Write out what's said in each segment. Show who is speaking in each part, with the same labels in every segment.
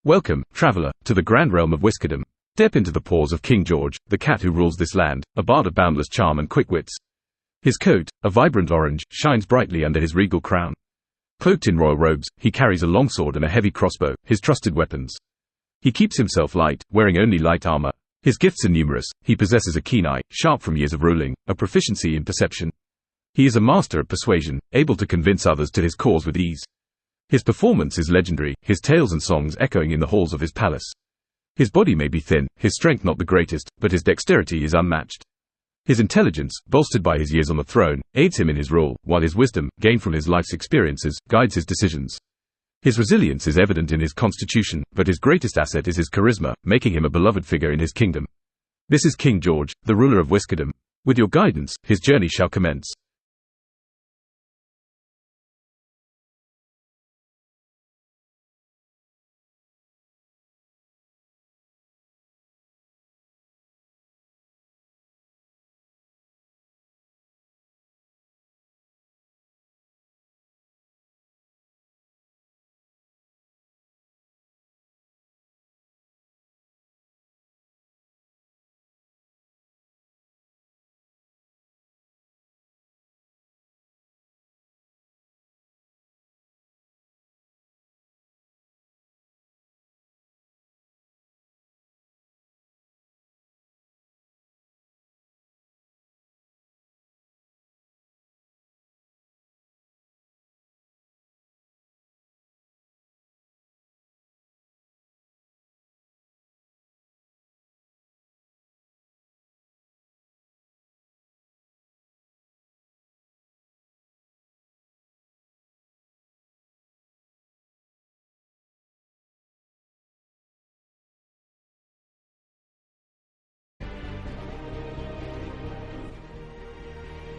Speaker 1: Welcome, traveller, to the grand realm of Whiskerdom. Step into the paws of King George, the cat who rules this land, a bard of boundless charm and quick wits. His coat, a vibrant orange, shines brightly under his regal crown. Cloaked in royal robes, he carries a long sword and a heavy crossbow, his trusted weapons. He keeps himself light, wearing only light armor. His gifts are numerous. He possesses a keen eye, sharp from years of ruling, a proficiency in perception. He is a master of persuasion, able to convince others to his cause with ease. His performance is legendary, his tales and songs echoing in the halls of his palace. His body may be thin, his strength not the greatest, but his dexterity is unmatched. His intelligence, bolstered by his years on the throne, aids him in his role, while his wisdom, gained from his life's experiences, guides his decisions. His resilience is evident in his constitution, but his greatest asset is his charisma, making him a beloved figure in his kingdom. This is King George, the ruler of Whiskerdom. With your guidance, his journey shall commence.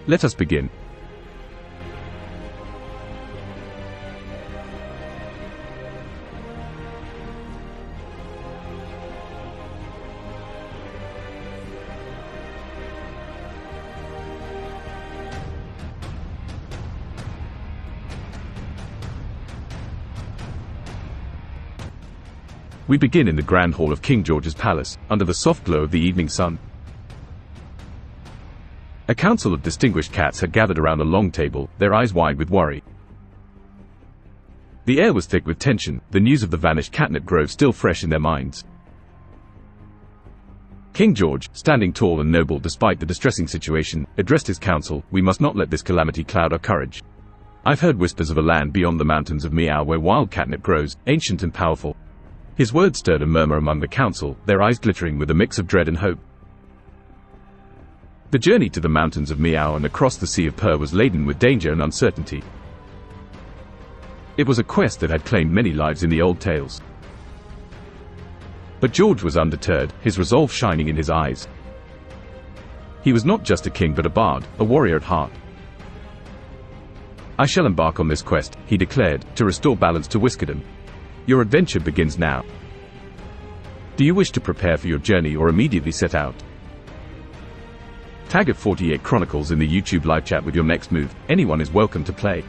Speaker 1: Let us begin. We begin in the grand hall of King George's palace, under the soft glow of the evening sun. A council of distinguished cats had gathered around a long table, their eyes wide with worry. The air was thick with tension, the news of the vanished catnip grove still fresh in their minds. King George, standing tall and noble despite the distressing situation, addressed his council. We must not let this calamity cloud our courage. I've heard whispers of a land beyond the mountains of Meow where wild catnip grows, ancient and powerful. His words stirred a murmur among the council, their eyes glittering with a mix of dread and hope. The journey to the mountains of Meow and across the Sea of Purr was laden with danger and uncertainty. It was a quest that had claimed many lives in the old tales. But George was undeterred, his resolve shining in his eyes. He was not just a king but a bard, a warrior at heart. I shall embark on this quest, he declared, to restore balance to Whiskerdom. Your adventure begins now. Do you wish to prepare for your journey or immediately set out? Tag at 48 Chronicles in the YouTube live chat with your next move. Anyone is welcome to play.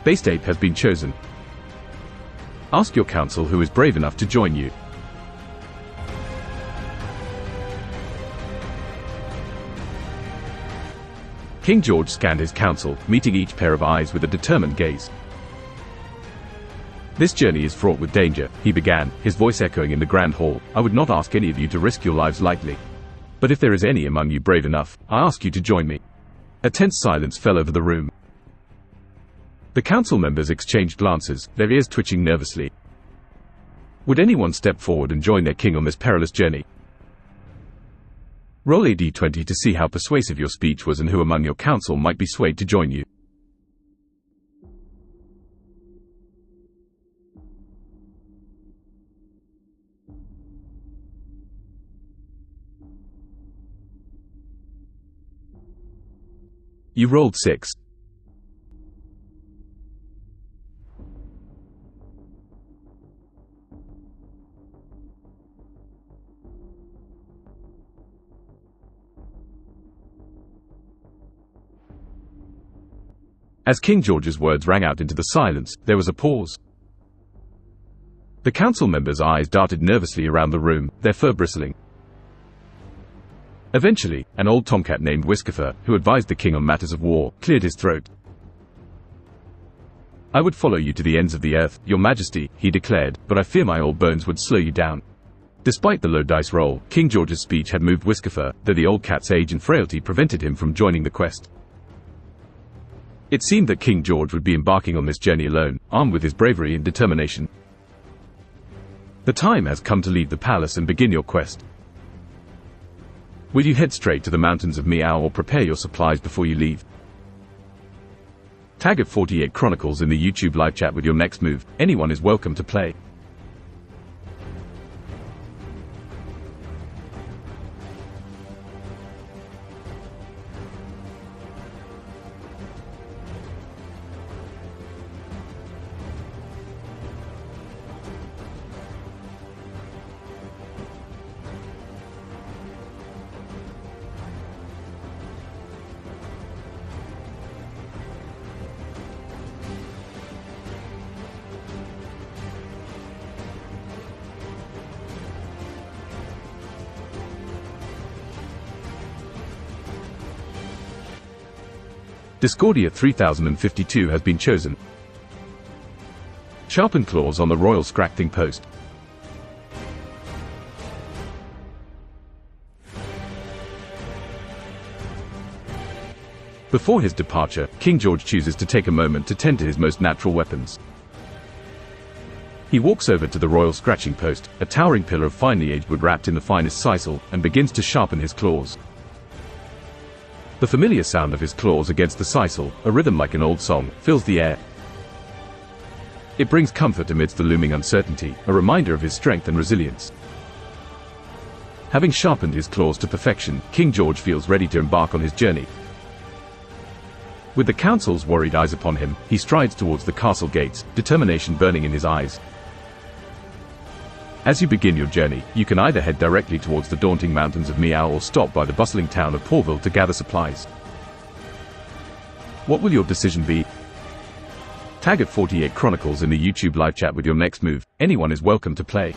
Speaker 1: Base date has been chosen. Ask your council who is brave enough to join you. King George scanned his council, meeting each pair of eyes with a determined gaze. This journey is fraught with danger, he began, his voice echoing in the grand hall. I would not ask any of you to risk your lives lightly. But if there is any among you brave enough, I ask you to join me. A tense silence fell over the room. The council members exchanged glances, their ears twitching nervously. Would anyone step forward and join their king on this perilous journey? Roll a d20 to see how persuasive your speech was and who among your council might be swayed to join you. You rolled 6. As King George's words rang out into the silence, there was a pause. The council members' eyes darted nervously around the room, their fur bristling. Eventually, an old tomcat named Whiskafer, who advised the king on matters of war, cleared his throat. "I would follow you to the ends of the earth, your majesty," he declared, "but I fear my old bones would slow you down." Despite the low dice roll, King George's speech had moved Whiskafer, though the old cat's age and frailty prevented him from joining the quest. It seemed that King George would be embarking on this journey alone, armed with his bravery and determination. "The time has come to leave the palace and begin your quest. Will you head straight to the mountains of Meow or prepare your supplies before you leave?" Tag at 48 Chronicles in the YouTube live chat with your next move. Anyone is welcome to play. Discordia 3052 has been chosen. Sharpen claws on the royal scracting post. Before his departure, King George chooses to take a moment to tend to his most natural weapons. He walks over to the royal scratching post, a towering pillar of finely aged wood wrapped in the finest sisal, and begins to sharpen his claws. The familiar sound of his claws against the sisal, a rhythm like an old song, fills the air. It brings comfort amidst the looming uncertainty, a reminder of his strength and resilience. Having sharpened his claws to perfection, King George feels ready to embark on his journey. With the council's worried eyes upon him, he strides towards the castle gates, determination burning in his eyes. As you begin your journey, you can either head directly towards the daunting mountains of Meow or stop by the bustling town of Paulville to gather supplies. What will your decision be? Tag at 48 Chronicles in the YouTube live chat with your next move. Anyone is welcome to play.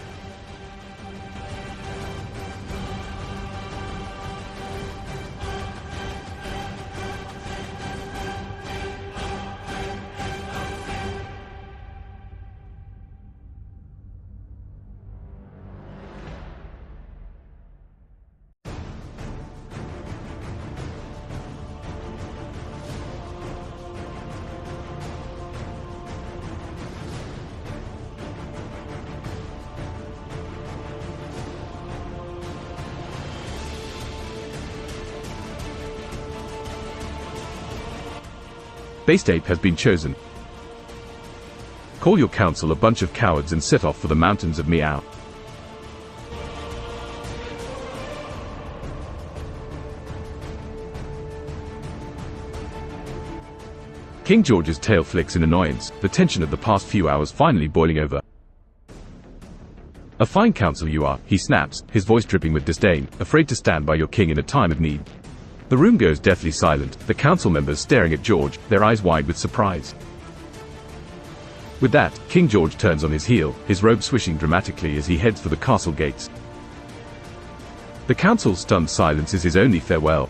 Speaker 1: Base Ape has been chosen. Call your council a bunch of cowards and set off for the mountains of Meow. King George's tail flicks in annoyance, the tension of the past few hours finally boiling over. "A fine council you are," he snaps, his voice dripping with disdain, afraid to stand by your king in a time of need. The room goes deathly silent, the council members staring at George, their eyes wide with surprise. With that, King George turns on his heel, his robe swishing dramatically as he heads for the castle gates. The council's stunned silence is his only farewell.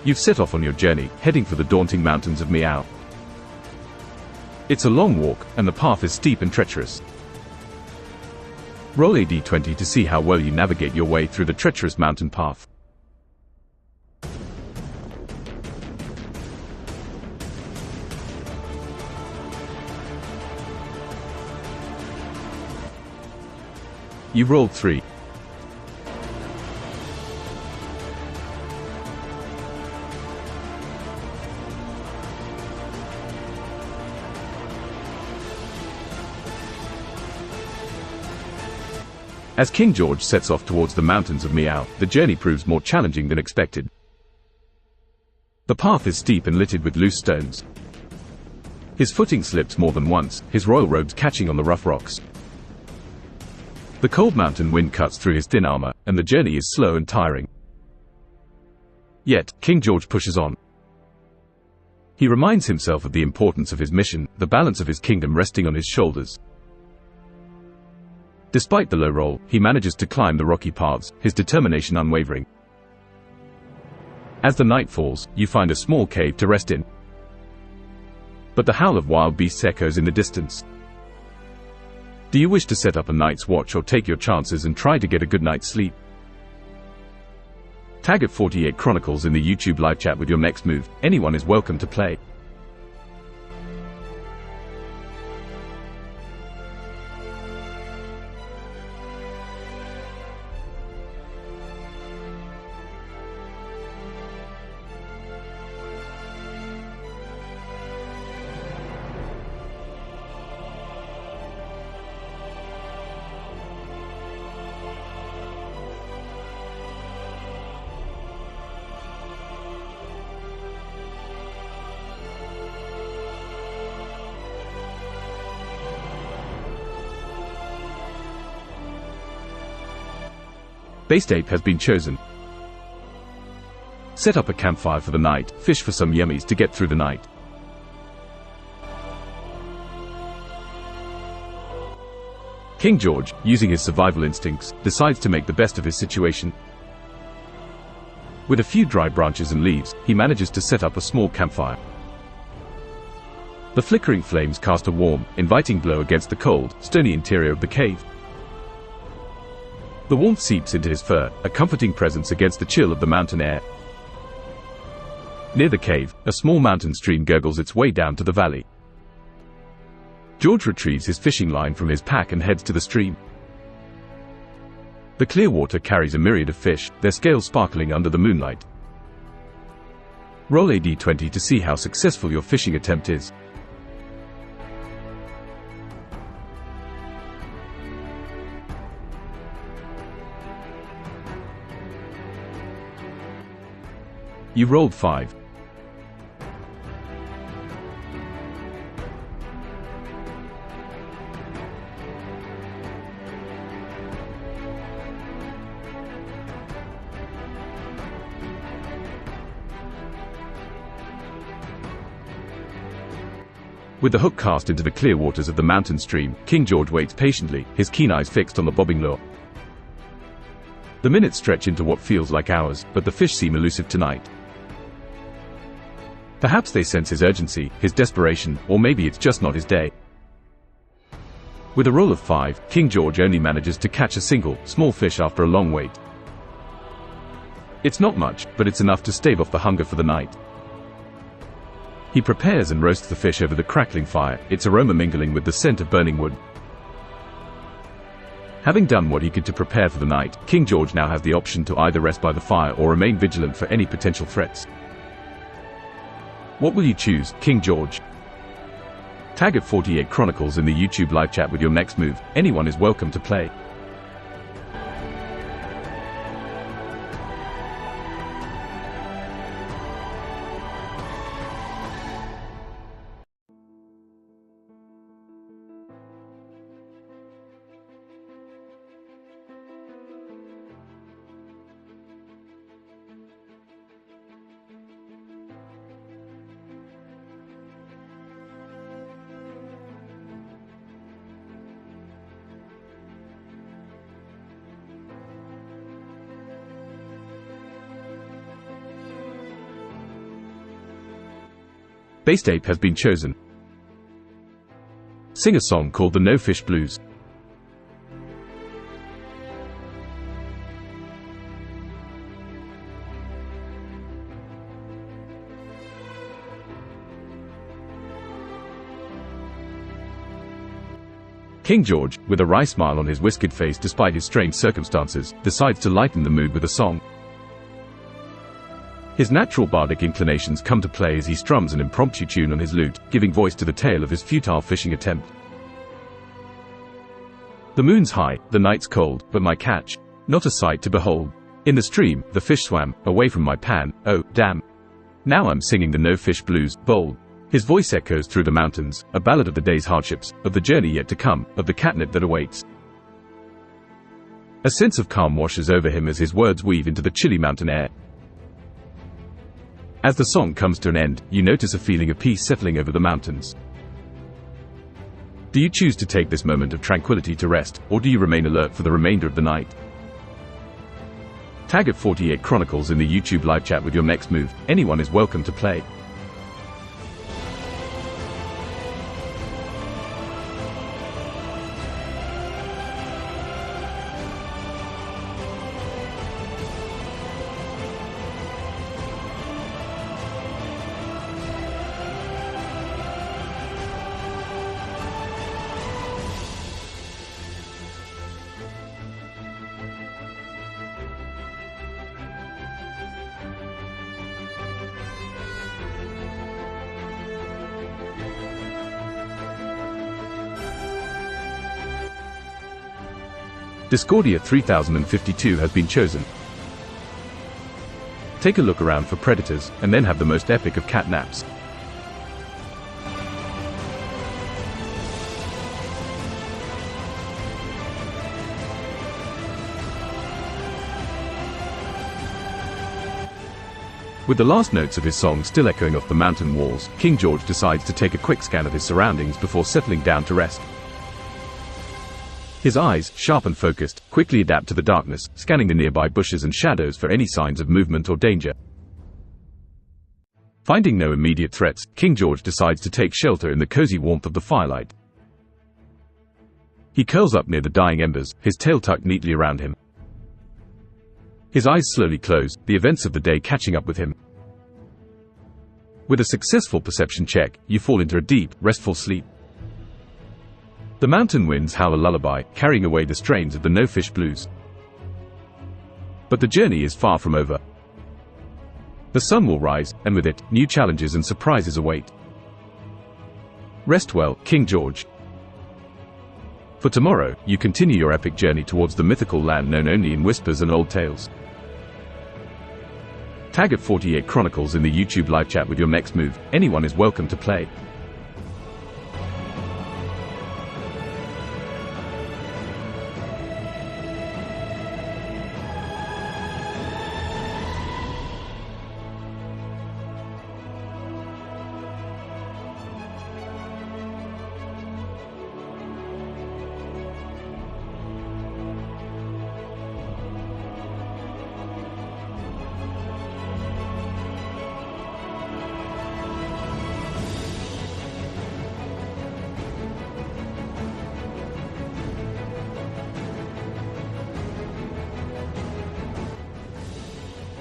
Speaker 1: You've set off on your journey, heading for the daunting mountains of Meow. It's a long walk, and the path is steep and treacherous. Roll a d20 to see how well you navigate your way through the treacherous mountain path. You rolled 3. As King George sets off towards the mountains of Meow, the journey proves more challenging than expected. The path is steep and littered with loose stones. His footing slips more than once, his royal robes catching on the rough rocks. The cold mountain wind cuts through his thin armor, and the journey is slow and tiring. Yet, King George pushes on. He reminds himself of the importance of his mission, the balance of his kingdom resting on his shoulders. Despite the low roll, he manages to climb the rocky paths, his determination unwavering. As the night falls, you find a small cave to rest in. But the howl of wild beasts echoes in the distance. Do you wish to set up a night's watch or take your chances and try to get a good night's sleep? Tag at 48 Chronicles in the YouTube live chat with your next move. Anyone is welcome to play. Base date has been chosen. Set up a campfire for the night, fish for some yummies to get through the night. King George, using his survival instincts, decides to make the best of his situation. With a few dry branches and leaves, he manages to set up a small campfire. The flickering flames cast a warm, inviting glow against the cold, stony interior of the cave. The warmth seeps into his fur, a comforting presence against the chill of the mountain air. Near the cave, a small mountain stream gurgles its way down to the valley. George retrieves his fishing line from his pack and heads to the stream. The clear water carries a myriad of fish, their scales sparkling under the moonlight. Roll a d20 to see how successful your fishing attempt is. You rolled 5. With the hook cast into the clear waters of the mountain stream, King George waits patiently, his keen eyes fixed on the bobbing lure. The minutes stretch into what feels like hours, but the fish seem elusive tonight. Perhaps they sense his urgency, his desperation, or maybe it's just not his day. With a roll of 5, King George only manages to catch a single, small fish after a long wait. It's not much, but it's enough to stave off the hunger for the night. He prepares and roasts the fish over the crackling fire, its aroma mingling with the scent of burning wood. Having done what he could to prepare for the night, King George now has the option to either rest by the fire or remain vigilant for any potential threats. What will you choose, King George? Tag at 48 Chronicles in the YouTube live chat with your next move. Anyone is welcome to play. Base date has been chosen. Sing a song called the No Fish Blues. King George, with a wry smile on his whiskered face despite his strange circumstances, decides to lighten the mood with a song. His natural bardic inclinations come to play as he strums an impromptu tune on his lute, giving voice to the tale of his futile fishing attempt. The moon's high, the night's cold, but my catch, not a sight to behold. In the stream, the fish swam, away from my pan, oh, damn. Now I'm singing the No Fish Blues, bold. His voice echoes through the mountains, a ballad of the day's hardships, of the journey yet to come, of the catnip that awaits. A sense of calm washes over him as his words weave into the chilly mountain air. As the song comes to an end, you notice a feeling of peace settling over the mountains. Do you choose to take this moment of tranquility to rest, or do you remain alert for the remainder of the night? Tag at 48 Chronicles in the YouTube live chat with your next move. Anyone is welcome to play. Discordia 3052 has been chosen. Take a look around for predators, and then have the most epic of cat naps. With the last notes of his song still echoing off the mountain walls, King George decides to take a quick scan of his surroundings before settling down to rest. His eyes, sharp and focused, quickly adapt to the darkness, scanning the nearby bushes and shadows for any signs of movement or danger. Finding no immediate threats, King George decides to take shelter in the cozy warmth of the firelight. He curls up near the dying embers, his tail tucked neatly around him. His eyes slowly close, the events of the day catching up with him. With a successful perception check, you fall into a deep, restful sleep. The mountain winds howl a lullaby, carrying away the strains of the No Fish Blues. But the journey is far from over. The sun will rise, and with it, new challenges and surprises await. Rest well, King George. For tomorrow, you continue your epic journey towards the mythical land known only in whispers and old tales. Tag at 48 Chronicles in the YouTube live chat with your next move. Anyone is welcome to play.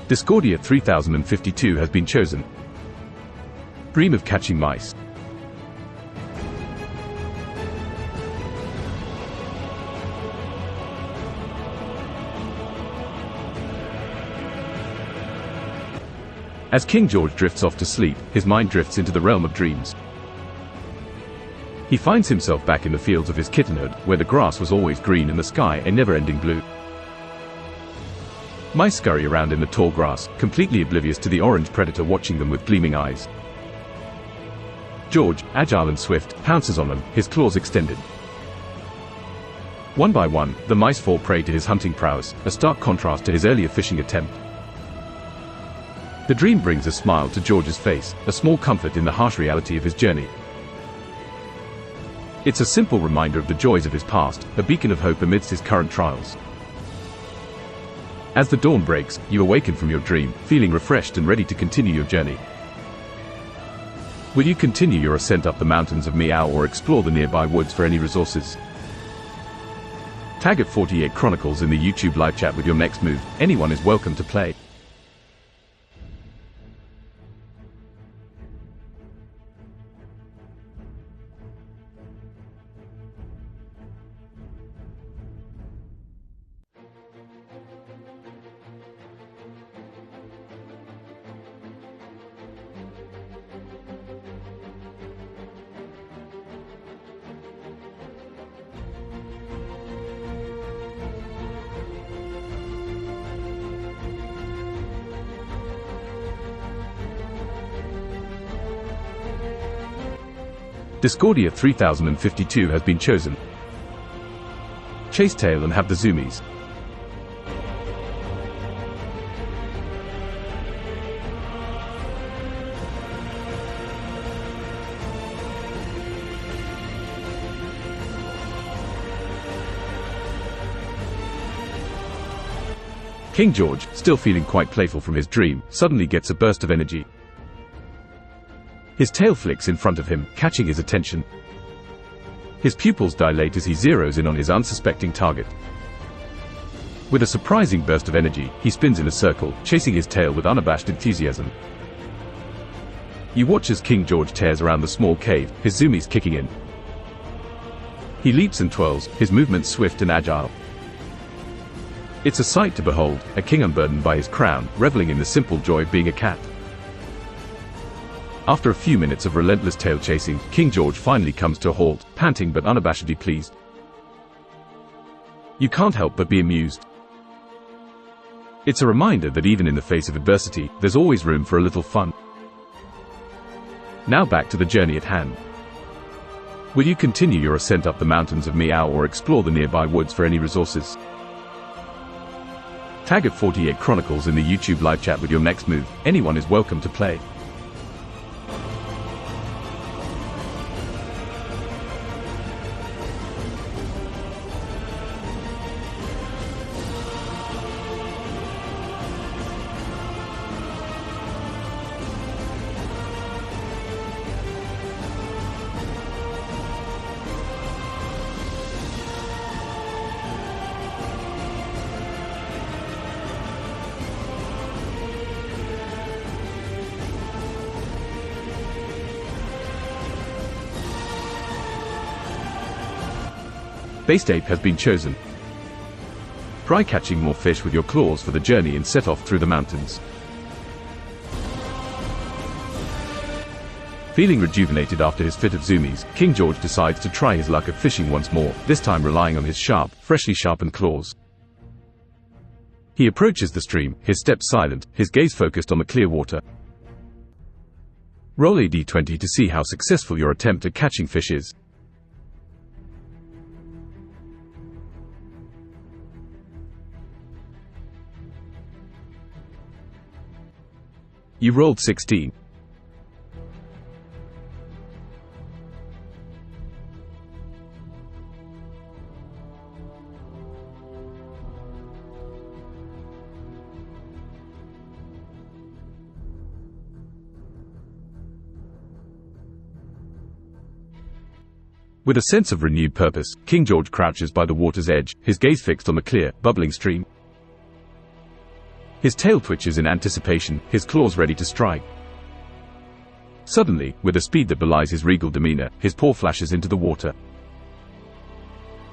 Speaker 1: Discordia 3052 has been chosen. Dream of catching mice. As King George drifts off to sleep, his mind drifts into the realm of dreams. He finds himself back in the fields of his kittenhood, where the grass was always green and the sky a never-ending blue. Mice scurry around in the tall grass, completely oblivious to the orange predator watching them with gleaming eyes. George, agile and swift, pounces on them, his claws extended. One by one, the mice fall prey to his hunting prowess, a stark contrast to his earlier fishing attempt. The dream brings a smile to George's face, a small comfort in the harsh reality of his journey. It's a simple reminder of the joys of his past, a beacon of hope amidst his current trials. As the dawn breaks, you awaken from your dream, feeling refreshed and ready to continue your journey. Will you continue your ascent up the mountains of Meow or explore the nearby woods for any resources? Tag at 48 Chronicles in the YouTube live chat with your next move. Anyone is welcome to play. Discordia 3052 has been chosen. Chase tail and have the zoomies. King George, still feeling quite playful from his dream, suddenly gets a burst of energy. His tail flicks in front of him, catching his attention. His pupils dilate as he zeroes in on his unsuspecting target. With a surprising burst of energy, he spins in a circle, chasing his tail with unabashed enthusiasm. You watch as King George tears around the small cave, his zoomies kicking in. He leaps and twirls, his movements swift and agile. It's a sight to behold, a king unburdened by his crown, reveling in the simple joy of being a cat. After a few minutes of relentless tail chasing, King George finally comes to a halt, panting but unabashedly pleased. You can't help but be amused. It's a reminder that even in the face of adversity, there's always room for a little fun. Now back to the journey at hand. Will you continue your ascent up the mountains of Meow or explore the nearby woods for any resources? Tag at 48 Chronicles in the YouTube live chat with your next move. Anyone is welcome to play. Based ape has been chosen. Try catching more fish with your claws for the journey and set off through the mountains. Feeling rejuvenated after his fit of zoomies, King George decides to try his luck at fishing once more, this time relying on his sharp, freshly sharpened claws. He approaches the stream, his steps silent, his gaze focused on the clear water. Roll a d20 to see how successful your attempt at catching fish is. You rolled 16. With a sense of renewed purpose, King George crouches by the water's edge, his gaze fixed on the clear, bubbling stream. His tail twitches in anticipation, his claws ready to strike. Suddenly, with a speed that belies his regal demeanor, his paw flashes into the water.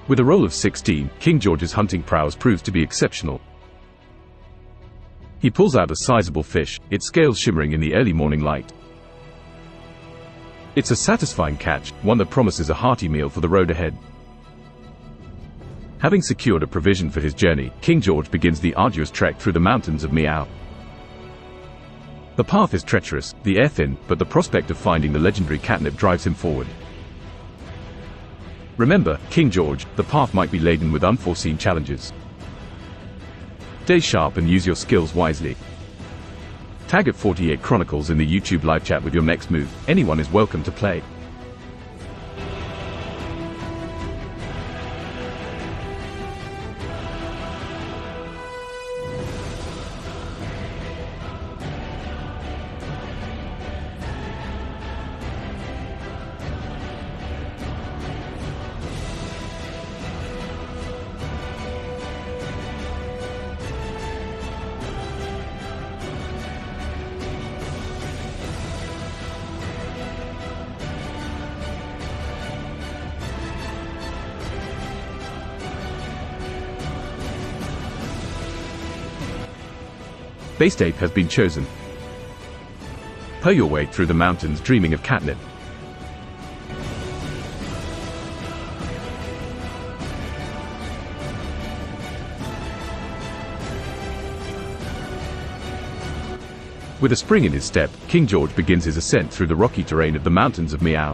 Speaker 1: With a roll of 16, King George's hunting prowess proves to be exceptional. He pulls out a sizable fish, its scales shimmering in the early morning light. It's a satisfying catch, one that promises a hearty meal for the road ahead. Having secured a provision for his journey, King George begins the arduous trek through the mountains of Meow. The path is treacherous, the air thin, but the prospect of finding the legendary catnip drives him forward. Remember, King George, the path might be laden with unforeseen challenges. Stay sharp and use your skills wisely. Tag at 48 Chronicles in the YouTube live chat with your next move. Anyone is welcome to play. Based ape has been chosen. Purr your way through the mountains dreaming of catnip. With a spring in his step, King George begins his ascent through the rocky terrain of the mountains of Meow.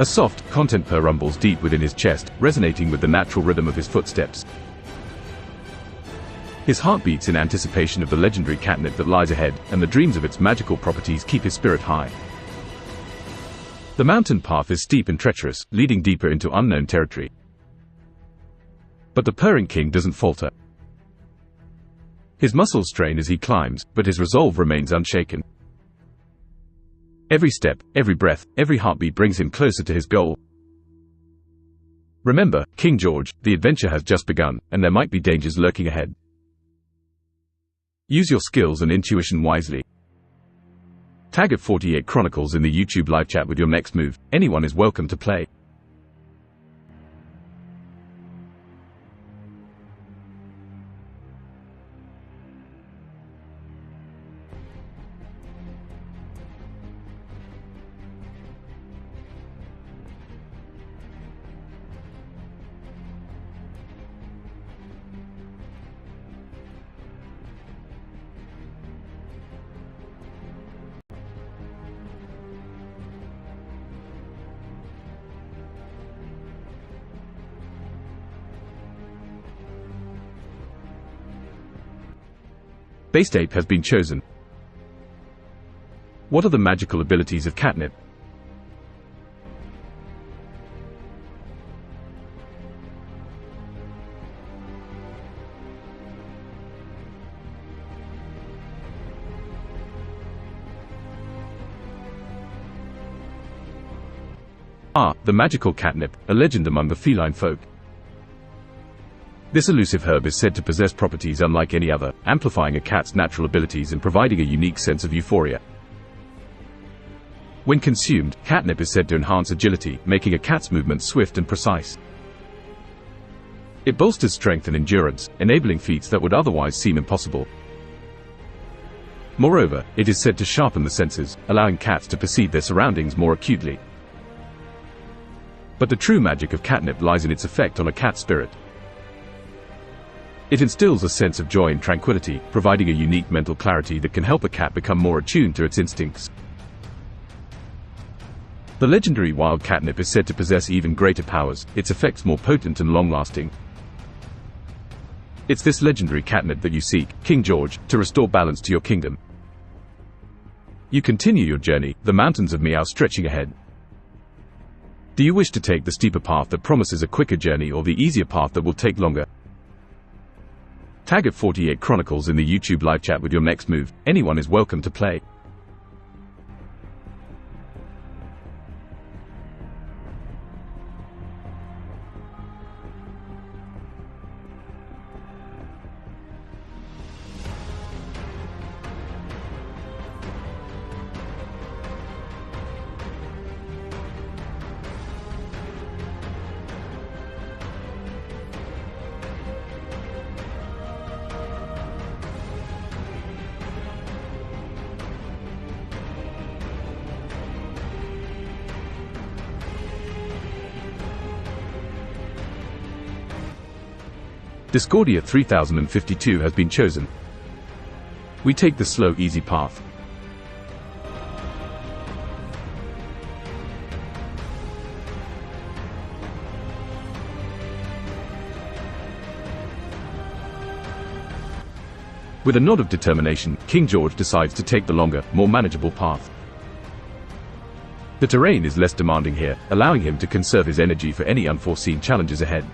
Speaker 1: A soft, content purr rumbles deep within his chest, resonating with the natural rhythm of his footsteps. His heart beats in anticipation of the legendary catnip that lies ahead, and the dreams of its magical properties keep his spirit high. The mountain path is steep and treacherous, leading deeper into unknown territory. But the purring king doesn't falter. His muscles strain as he climbs, but his resolve remains unshaken. Every step, every breath, every heartbeat brings him closer to his goal. Remember, King George, the adventure has just begun, and there might be dangers lurking ahead. Use your skills and intuition wisely. Tag at 48 Chronicles in the YouTube live chat with your next move. Anyone is welcome to play. Base ape has been chosen. What are the magical abilities of catnip? The magical catnip, a legend among the feline folk. This elusive herb is said to possess properties unlike any other, amplifying a cat's natural abilities and providing a unique sense of euphoria. When consumed, catnip is said to enhance agility, making a cat's movements swift and precise. It bolsters strength and endurance, enabling feats that would otherwise seem impossible. Moreover, it is said to sharpen the senses, allowing cats to perceive their surroundings more acutely. But the true magic of catnip lies in its effect on a cat's spirit. It instills a sense of joy and tranquility, providing a unique mental clarity that can help a cat become more attuned to its instincts. The legendary wild catnip is said to possess even greater powers, its effects more potent and long-lasting. It's this legendary catnip that you seek, King George, to restore balance to your kingdom. You continue your journey, the mountains of Meow stretching ahead. Do you wish to take the steeper path that promises a quicker journey or the easier path that will take longer? Tag at 48 Chronicles in the YouTube live chat with your next move. Anyone is welcome to play. Discordia 3052 has been chosen. We take the slow, easy path. With a nod of determination, King George decides to take the longer, more manageable path. The terrain is less demanding here, allowing him to conserve his energy for any unforeseen challenges ahead.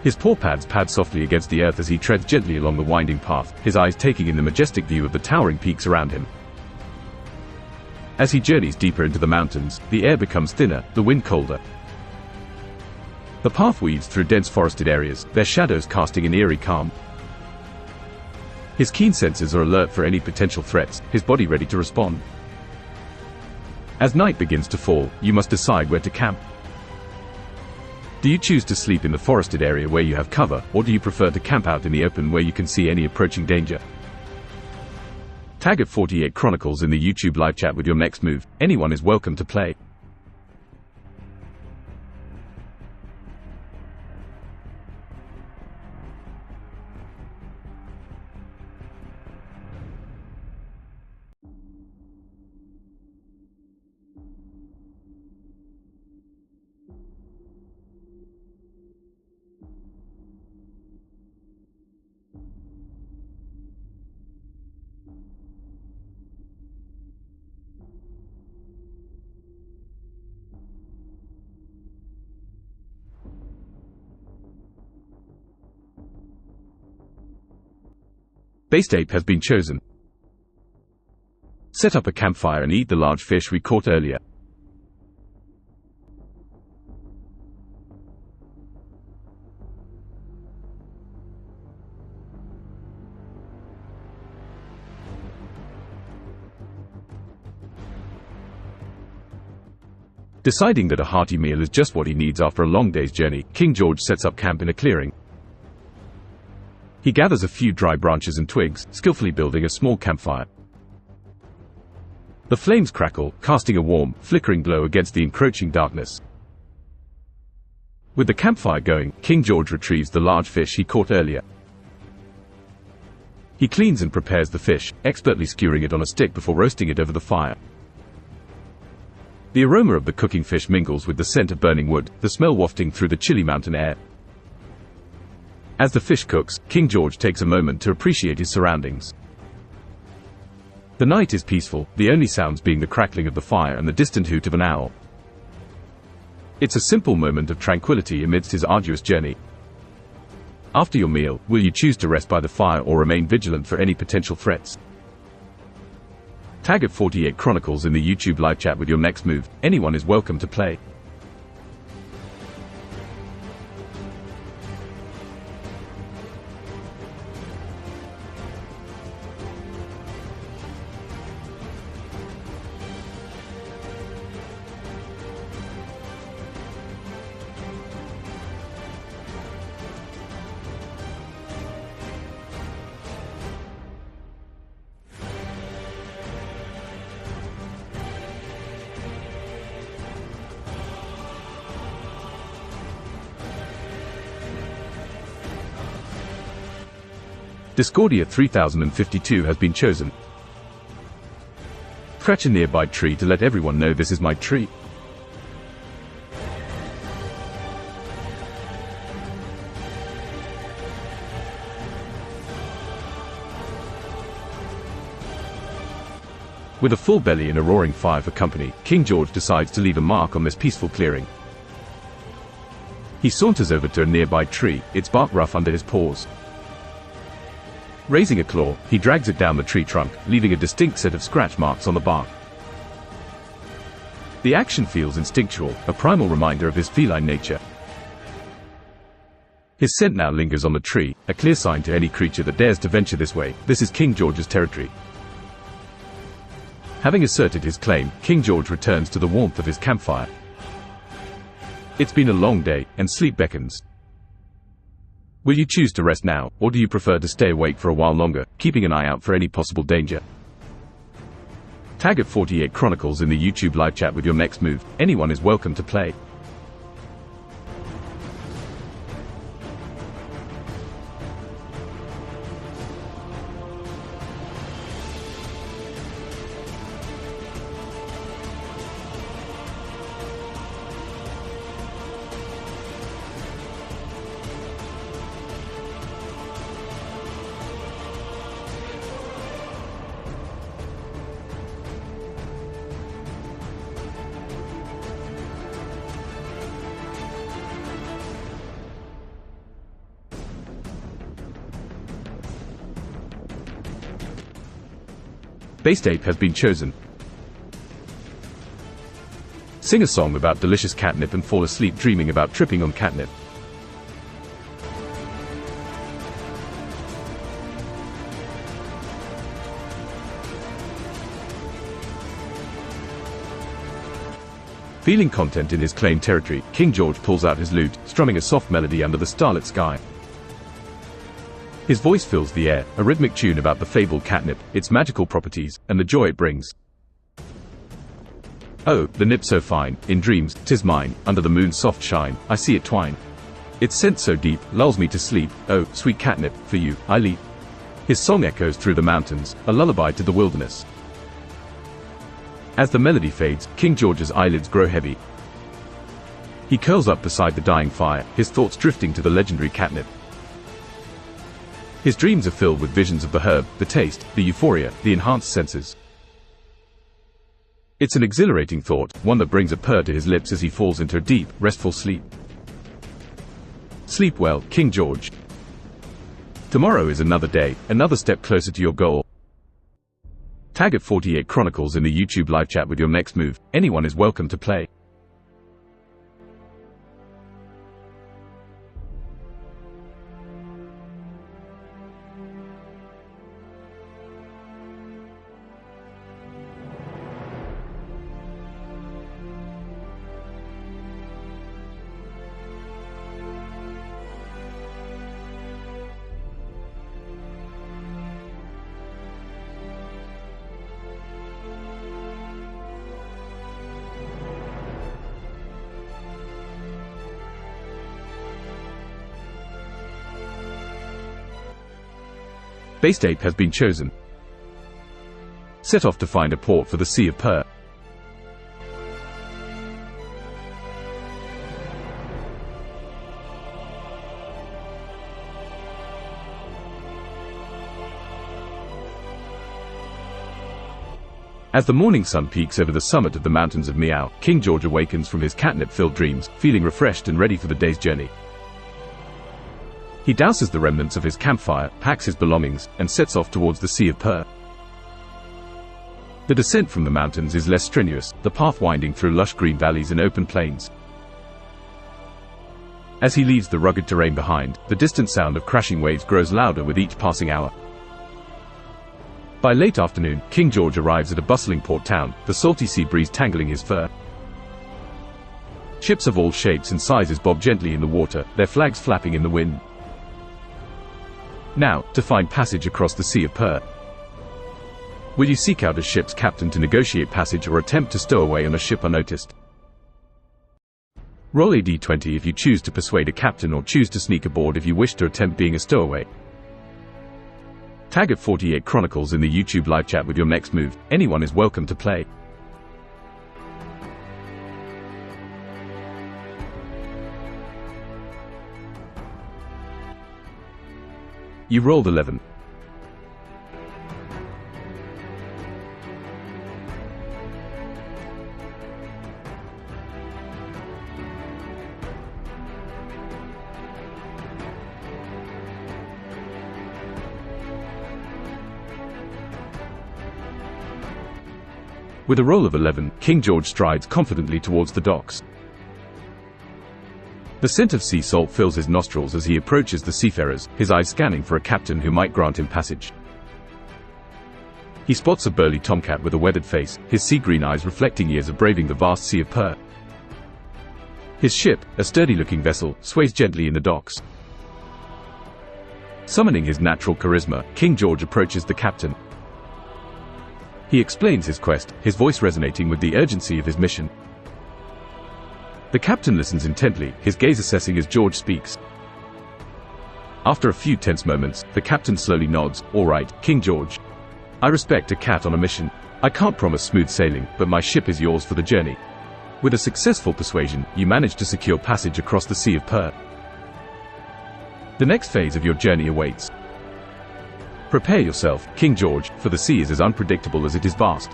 Speaker 1: His paw pads pad softly against the earth as he treads gently along the winding path, his eyes taking in the majestic view of the towering peaks around him. As he journeys deeper into the mountains, the air becomes thinner, the wind colder. The path weaves through dense forested areas, their shadows casting an eerie calm. His keen senses are alert for any potential threats, his body ready to respond. As night begins to fall, you must decide where to camp. Do you choose to sleep in the forested area where you have cover, or do you prefer to camp out in the open where you can see any approaching danger? Tag at 48 Chronicles in the YouTube live chat with your next move. Anyone is welcome to play. Based ape has been chosen. Set up a campfire and eat the large fish we caught earlier. Deciding that a hearty meal is just what he needs after a long day's journey, King George sets up camp in a clearing. He gathers a few dry branches and twigs, skillfully building a small campfire. The flames crackle, casting a warm, flickering glow against the encroaching darkness. With the campfire going, King George retrieves the large fish he caught earlier. He cleans and prepares the fish, expertly skewering it on a stick before roasting it over the fire. The aroma of the cooking fish mingles with the scent of burning wood, the smell wafting through the chilly mountain air. As the fish cooks, King George takes a moment to appreciate his surroundings. The night is peaceful, the only sounds being the crackling of the fire and the distant hoot of an owl. It's a simple moment of tranquility amidst his arduous journey. After your meal, will you choose to rest by the fire or remain vigilant for any potential threats? Tag at 48 Chronicles in the YouTube live chat with your next move. Anyone is welcome to play. Discordia 3052 has been chosen. Scratch a nearby tree to let everyone know this is my tree. With a full belly and a roaring fire for company, King George decides to leave a mark on this peaceful clearing. He saunters over to a nearby tree, its bark rough under his paws. Raising a claw, he drags it down the tree trunk, leaving a distinct set of scratch marks on the bark. The action feels instinctual, a primal reminder of his feline nature. His scent now lingers on the tree, a clear sign to any creature that dares to venture this way. This is King George's territory. Having asserted his claim, King George returns to the warmth of his campfire. It's been a long day, and sleep beckons. Will you choose to rest now, or do you prefer to stay awake for a while longer, keeping an eye out for any possible danger? Tag at 48 Chronicles in the YouTube live chat with your next move. Anyone is welcome to play. Based ape has been chosen. Sing a song about delicious catnip and fall asleep dreaming about tripping on catnip. Feeling content in his claimed territory, King George pulls out his lute, strumming a soft melody under the starlit sky. His voice fills the air, a rhythmic tune about the fabled catnip, its magical properties, and the joy it brings. Oh, the nip so fine, in dreams, 'tis mine, under the moon's soft shine, I see it twine. Its scent so deep, lulls me to sleep, oh, sweet catnip, for you, I leap. His song echoes through the mountains, a lullaby to the wilderness. As the melody fades, King George's eyelids grow heavy. He curls up beside the dying fire, his thoughts drifting to the legendary catnip. His dreams are filled with visions of the herb, the taste, the euphoria, the enhanced senses. It's an exhilarating thought, one that brings a purr to his lips as he falls into a deep, restful sleep. Sleep well, King George. Tomorrow is another day, another step closer to your goal. Tag at 48 Chronicles in the YouTube live chat with your next move. Anyone is welcome to play. Base state has been chosen. Set off to find a port for the Sea of Per. As the morning sun peaks over the summit of the mountains of Miao, King George awakens from his catnip-filled dreams, feeling refreshed and ready for the day's journey. He douses the remnants of his campfire, packs his belongings, and sets off towards the Sea of Per. The descent from the mountains is less strenuous, the path winding through lush green valleys and open plains. As he leaves the rugged terrain behind, the distant sound of crashing waves grows louder with each passing hour. By late afternoon, King George arrives at a bustling port town, the salty sea breeze tangling his fur. Ships of all shapes and sizes bob gently in the water, their flags flapping in the wind. Now, to find passage across the Sea of Per. Will you seek out a ship's captain to negotiate passage or attempt to stow away on a ship unnoticed? Roll a d20 if you choose to persuade a captain or choose to sneak aboard if you wish to attempt being a stowaway. Tag at 48 Chronicles in the YouTube live chat with your next move. Anyone is welcome to play. You rolled 11. With a roll of 11, King George strides confidently towards the docks. The scent of sea salt fills his nostrils as he approaches the seafarers, his eyes scanning for a captain who might grant him passage. He spots a burly tomcat with a weathered face, his sea-green eyes reflecting years of braving the vast Sea of Per. His ship, a sturdy-looking vessel, sways gently in the docks. Summoning his natural charisma, King George approaches the captain. He explains his quest, his voice resonating with the urgency of his mission. The captain listens intently, his gaze assessing as George speaks. After a few tense moments, the captain slowly nods. "All right, King George. I respect a cat on a mission. I can't promise smooth sailing, but my ship is yours for the journey." With a successful persuasion, you manage to secure passage across the Sea of Per. The next phase of your journey awaits. Prepare yourself, King George, for the sea is as unpredictable as it is vast.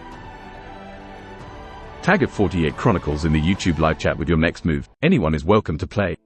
Speaker 1: Tag at 48 Chronicles in the YouTube live chat with your next move. Anyone is welcome to play.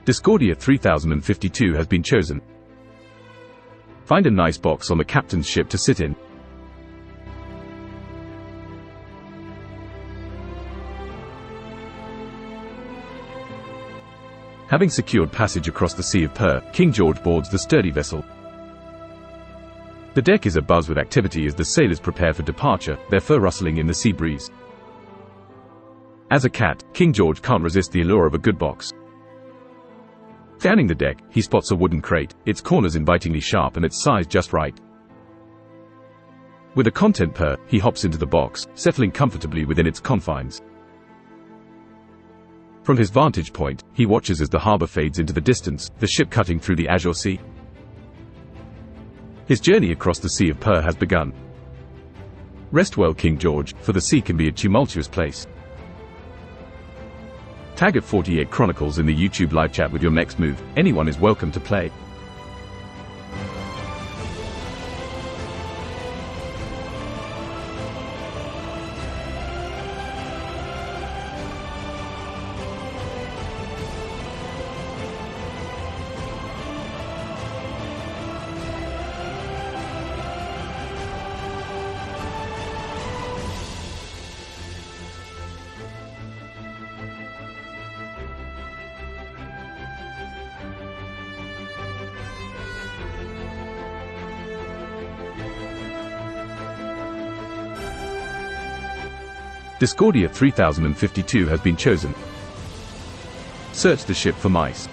Speaker 1: Discordia 3052 has been chosen. Find a nice box on the captain's ship to sit in. Having secured passage across the Sea of Per, King George boards the sturdy vessel. The deck is abuzz with activity as the sailors prepare for departure, their fur rustling in the sea breeze. As a cat, King George can't resist the allure of a good box. Scanning the deck, he spots a wooden crate, its corners invitingly sharp and its size just right. With a content purr, he hops into the box, settling comfortably within its confines. From his vantage point, he watches as the harbor fades into the distance, the ship cutting through the azure sea. His journey across the Sea of Purr has begun. Rest well, King George, for the sea can be a tumultuous place. Tag at 48 Chronicles in the YouTube live chat with your next move. Anyone is welcome to play. Discordia 3052 has been chosen. Search the ship for mice.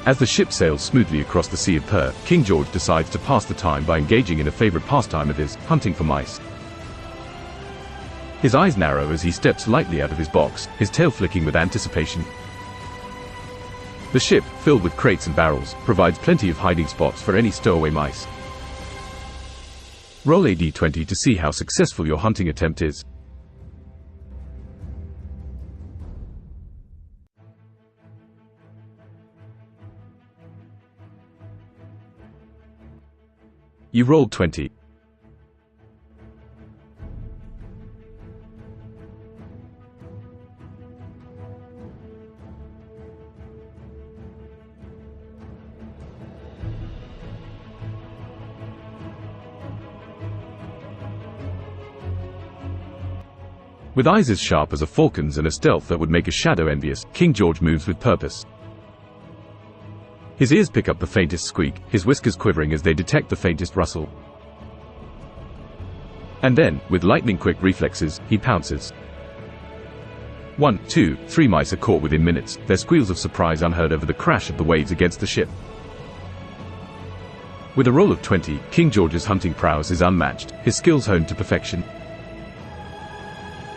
Speaker 1: As the ship sails smoothly across the Sea of Purr, King George decides to pass the time by engaging in a favorite pastime of his, hunting for mice. His eyes narrow as he steps lightly out of his box, his tail flicking with anticipation. The ship, filled with crates and barrels, provides plenty of hiding spots for any stowaway mice. Roll a d20 to see how successful your hunting attempt is. You rolled 20. With eyes as sharp as a falcon's and a stealth that would make a shadow envious, King George moves with purpose. His ears pick up the faintest squeak, his whiskers quivering as they detect the faintest rustle. And then, with lightning-quick reflexes, he pounces. 1, 2, 3 mice are caught within minutes, their squeals of surprise unheard over the crash of the waves against the ship. With a roll of 20, King George's hunting prowess is unmatched, his skills honed to perfection.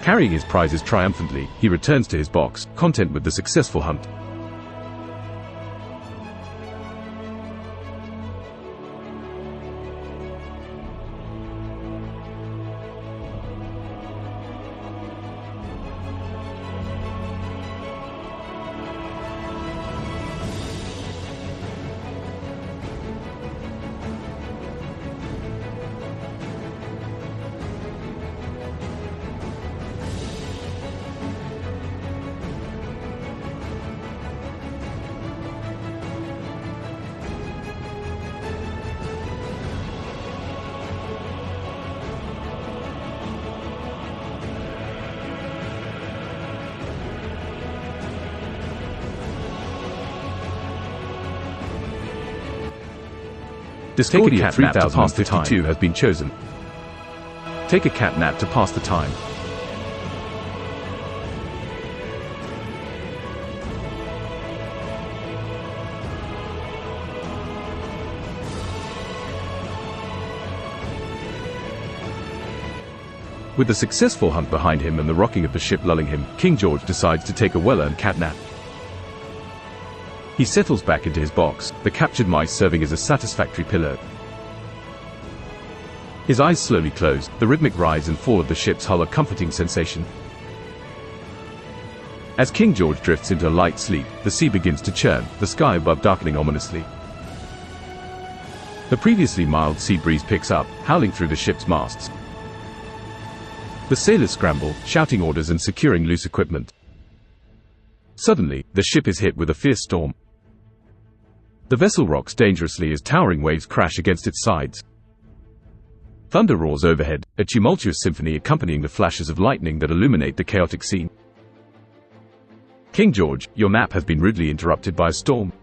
Speaker 1: Carrying his prizes triumphantly, he returns to his box, content with the successful hunt. Discordia 3052 has been chosen. Take a cat nap to pass the time. With the successful hunt behind him and the rocking of the ship lulling him, King George decides to take a well-earned cat nap. He settles back into his box, the captured mice serving as a satisfactory pillow. His eyes slowly close, the rhythmic rise and fall of the ship's hull a comforting sensation. As King George drifts into a light sleep, the sea begins to churn, the sky above darkening ominously. The previously mild sea breeze picks up, howling through the ship's masts. The sailors scramble, shouting orders and securing loose equipment. Suddenly, the ship is hit with a fierce storm. The vessel rocks dangerously as towering waves crash against its sides. Thunder roars overhead, a tumultuous symphony accompanying the flashes of lightning that illuminate the chaotic scene. King George, your nap has been rudely interrupted by a storm.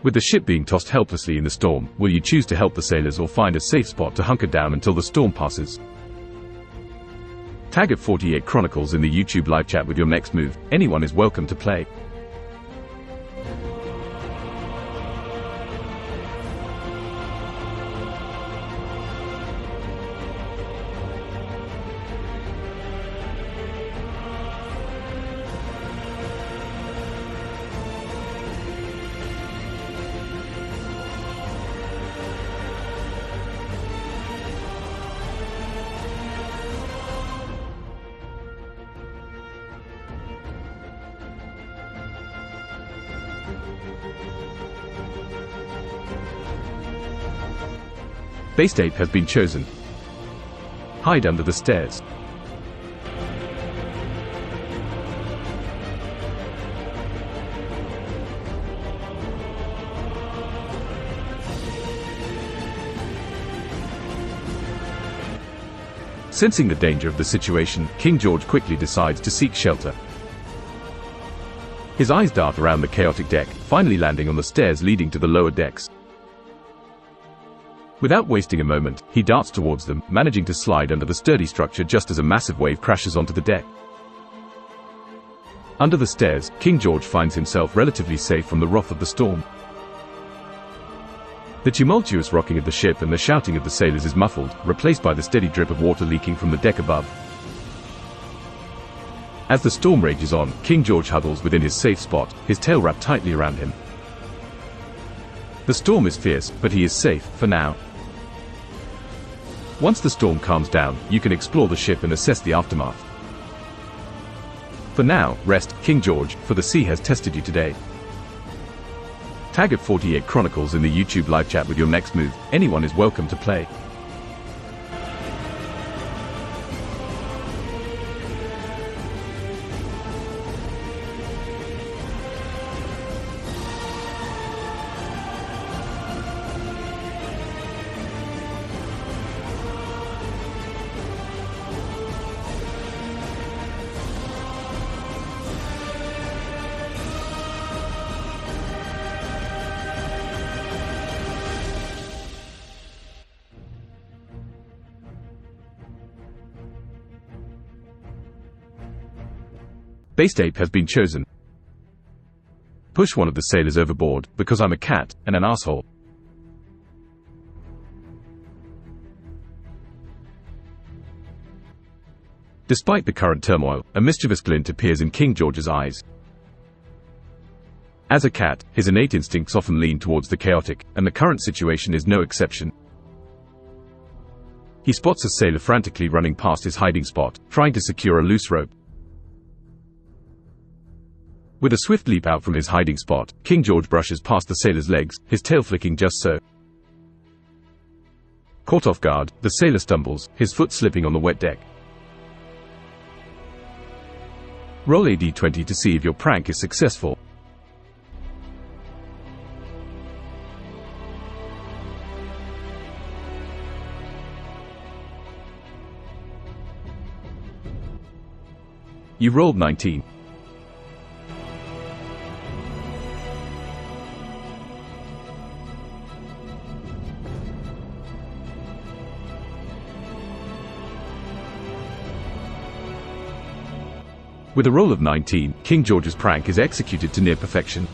Speaker 1: With the ship being tossed helplessly in the storm, will you choose to help the sailors or find a safe spot to hunker down until the storm passes? Tag at 48 Chronicles in the YouTube live chat with your next move. Anyone is welcome to play. Base tape has been chosen. Hide under the stairs. Sensing the danger of the situation, King George quickly decides to seek shelter. His eyes dart around the chaotic deck, finally landing on the stairs leading to the lower decks. Without wasting a moment, he darts towards them, managing to slide under the sturdy structure just as a massive wave crashes onto the deck. Under the stairs, King George finds himself relatively safe from the wrath of the storm. The tumultuous rocking of the ship and the shouting of the sailors is muffled, replaced by the steady drip of water leaking from the deck above. As the storm rages on, King George huddles within his safe spot, his tail wrapped tightly around him. The storm is fierce, but he is safe, for now. Once the storm calms down, you can explore the ship and assess the aftermath. For now, rest, King George, for the sea has tested you today. Tag at 48 Chronicles in the YouTube live chat with your next move. Anyone is welcome to play. Base tape has been chosen. Push one of the sailors overboard, because I'm a cat, and an asshole. Despite the current turmoil, a mischievous glint appears in King George's eyes. As a cat, his innate instincts often lean towards the chaotic, and the current situation is no exception. He spots a sailor frantically running past his hiding spot, trying to secure a loose rope. With a swift leap out from his hiding spot, King George brushes past the sailor's legs, his tail flicking just so. Caught off guard, the sailor stumbles, his foot slipping on the wet deck. Roll a d20 to see if your prank is successful. You rolled 19. With a roll of 19, King George's prank is executed to near perfection.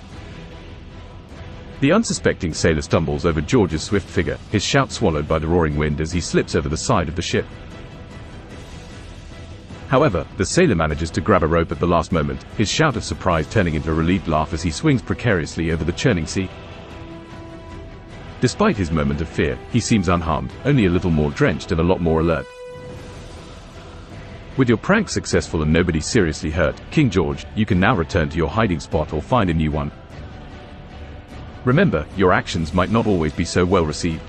Speaker 1: The unsuspecting sailor stumbles over George's swift figure, his shout swallowed by the roaring wind as he slips over the side of the ship. However, the sailor manages to grab a rope at the last moment, his shout of surprise turning into a relieved laugh as he swings precariously over the churning sea. Despite his moment of fear, he seems unharmed, only a little more drenched and a lot more alert. With your prank successful and nobody seriously hurt, King George, you can now return to your hiding spot or find a new one. Remember, your actions might not always be so well received.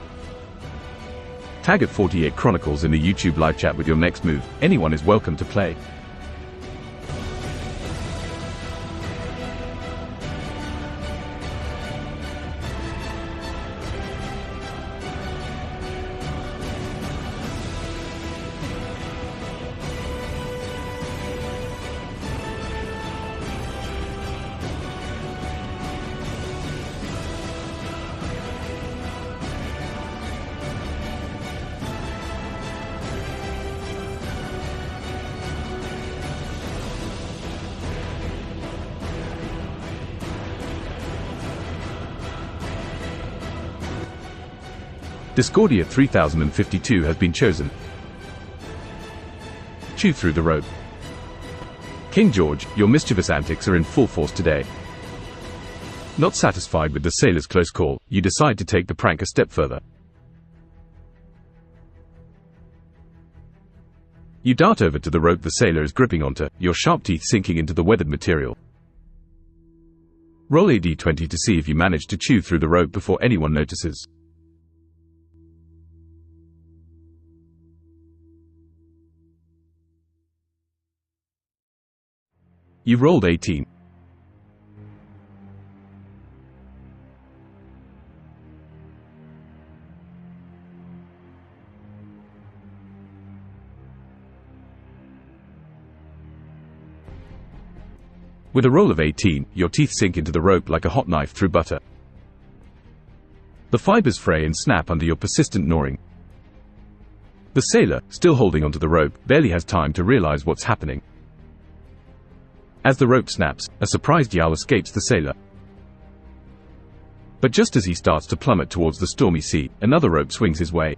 Speaker 1: Tag at 48 Chronicles in the YouTube live chat with your next move. Anyone is welcome to play. Discordia 3052 has been chosen. Chew through the rope. King George, your mischievous antics are in full force today. Not satisfied with the sailor's close call, you decide to take the prank a step further. You dart over to the rope the sailor is gripping onto, your sharp teeth sinking into the weathered material. Roll a d20 to see if you manage to chew through the rope before anyone notices. You rolled 18. With a roll of 18, your teeth sink into the rope like a hot knife through butter. The fibers fray and snap under your persistent gnawing. The sailor, still holding onto the rope, barely has time to realize what's happening. As the rope snaps, a surprised yowl escapes the sailor. But just as he starts to plummet towards the stormy sea, another rope swings his way.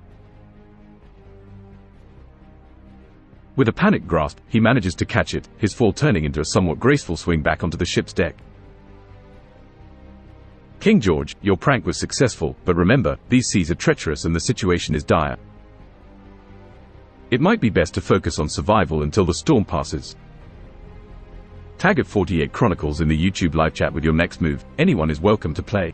Speaker 1: With a panicked grasp, he manages to catch it, his fall turning into a somewhat graceful swing back onto the ship's deck. King George, your prank was successful, but remember, these seas are treacherous and the situation is dire. It might be best to focus on survival until the storm passes. Tag at 48 Chronicles in the YouTube live chat with your next move. Anyone is welcome to play.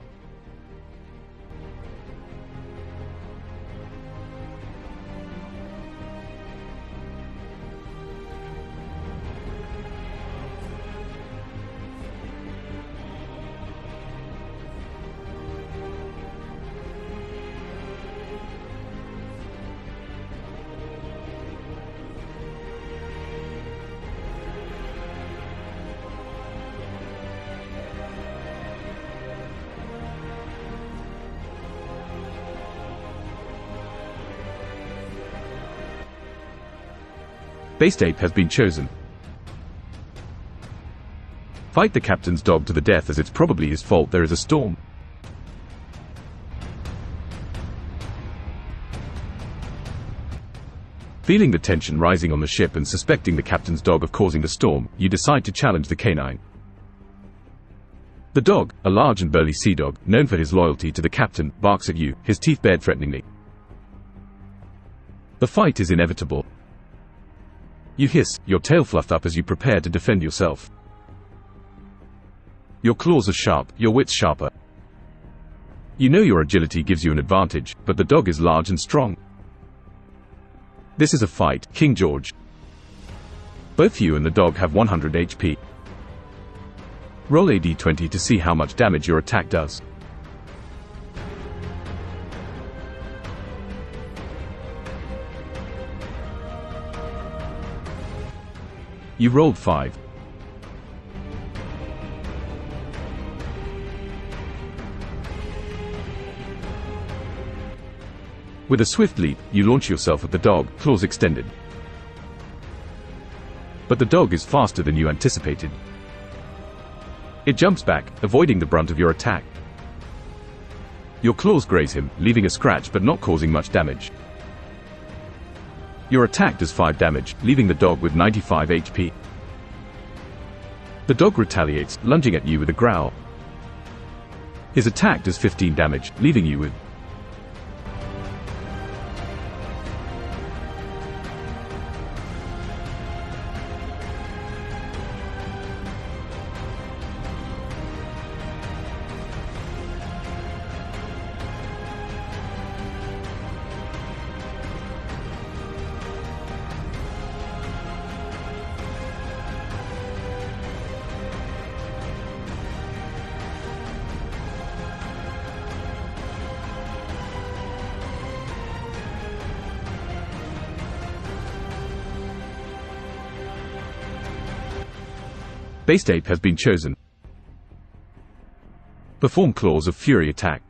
Speaker 1: Based ape has been chosen. Fight the captain's dog to the death, as it's probably his fault there is a storm. Feeling the tension rising on the ship and suspecting the captain's dog of causing the storm, you decide to challenge the canine. The dog, a large and burly sea dog, known for his loyalty to the captain, barks at you, his teeth bared threateningly. The fight is inevitable. You hiss, your tail fluffed up as you prepare to defend yourself. Your claws are sharp, your wits sharper. You know your agility gives you an advantage, but the dog is large and strong. This is a fight, King George. Both you and the dog have 100 HP. Roll a d20 to see how much damage your attack does. You rolled 5. With a swift leap, you launch yourself at the dog, claws extended. But the dog is faster than you anticipated. It jumps back, avoiding the brunt of your attack. Your claws graze him, leaving a scratch but not causing much damage. Your attack does 5 damage, leaving the dog with 95 HP. The dog retaliates, lunging at you with a growl. His attack does 15 damage, leaving you with Based ape has been chosen. Perform Claws of Fury attack.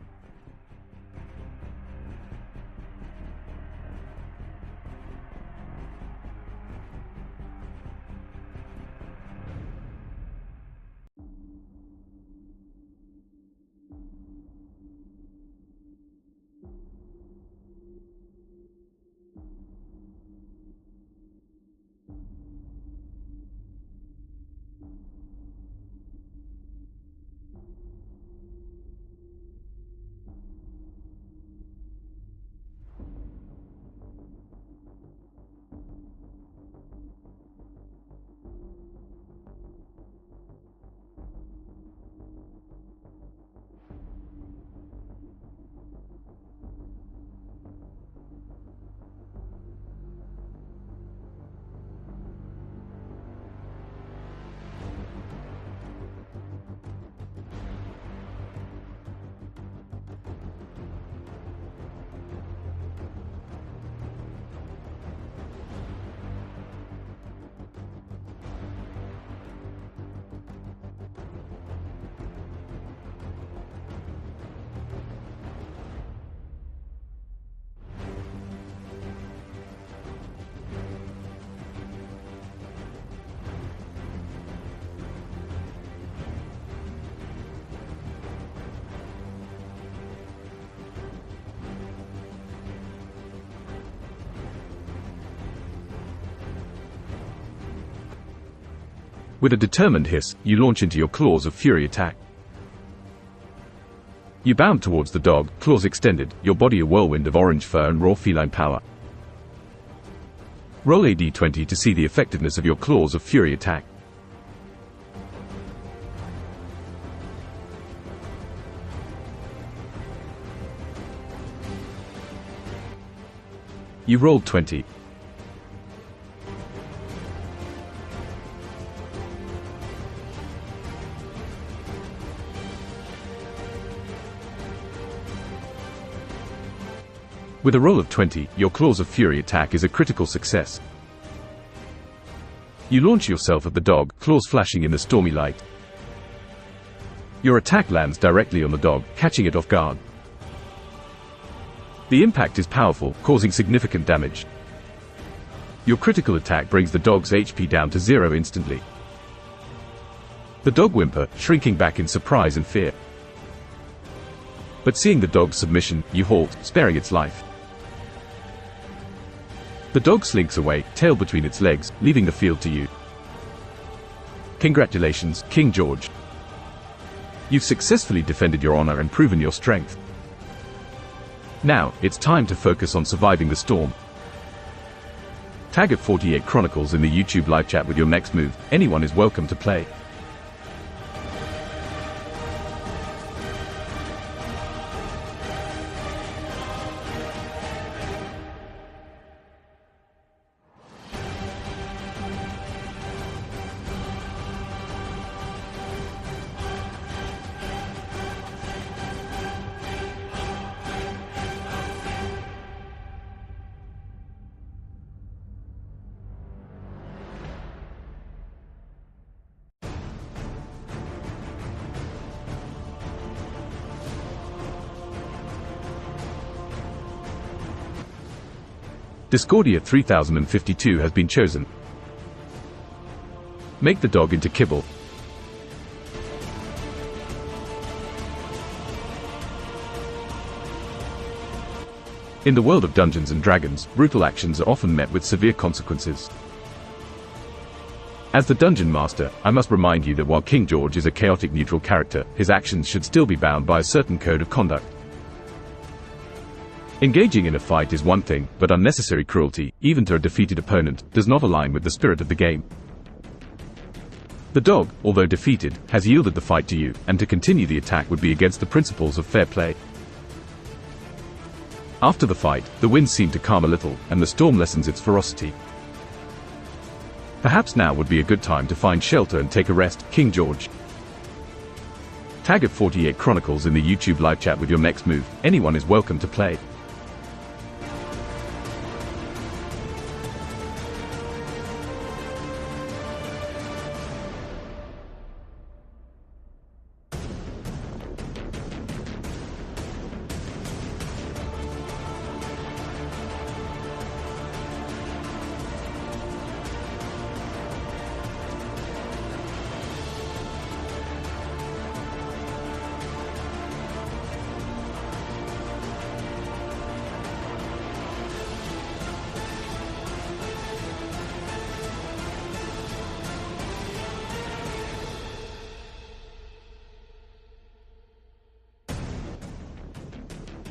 Speaker 1: With a determined hiss, you launch into your Claws of Fury attack. You bound towards the dog, claws extended, your body a whirlwind of orange fur and raw feline power. Roll a d20 to see the effectiveness of your Claws of Fury attack. You rolled 20. With a roll of 20, your Claws of Fury attack is a critical success. You launch yourself at the dog, claws flashing in the stormy light. Your attack lands directly on the dog, catching it off guard. The impact is powerful, causing significant damage. Your critical attack brings the dog's HP down to 0 instantly. The dog whimper, shrinking back in surprise and fear. But seeing the dog's submission, you halt, sparing its life. The dog slinks away, tail between its legs, leaving the field to you. Congratulations, King George. You've successfully defended your honor and proven your strength. Now, it's time to focus on surviving the storm. Tag at 48 Chronicles in the YouTube live chat with your next move. Anyone is welcome to play. Discordia 3052 has been chosen. Make the dog into kibble. In the world of Dungeons and Dragons, brutal actions are often met with severe consequences. As the Dungeon Master, I must remind you that while King George is a chaotic neutral character, his actions should still be bound by a certain code of conduct. Engaging in a fight is one thing, but unnecessary cruelty, even to a defeated opponent, does not align with the spirit of the game. The dog, although defeated, has yielded the fight to you, and to continue the attack would be against the principles of fair play. After the fight, the winds seem to calm a little, and the storm lessens its ferocity. Perhaps now would be a good time to find shelter and take a rest, King George. Tag at 48 Chronicles in the YouTube live chat with your next move. Anyone is welcome to play.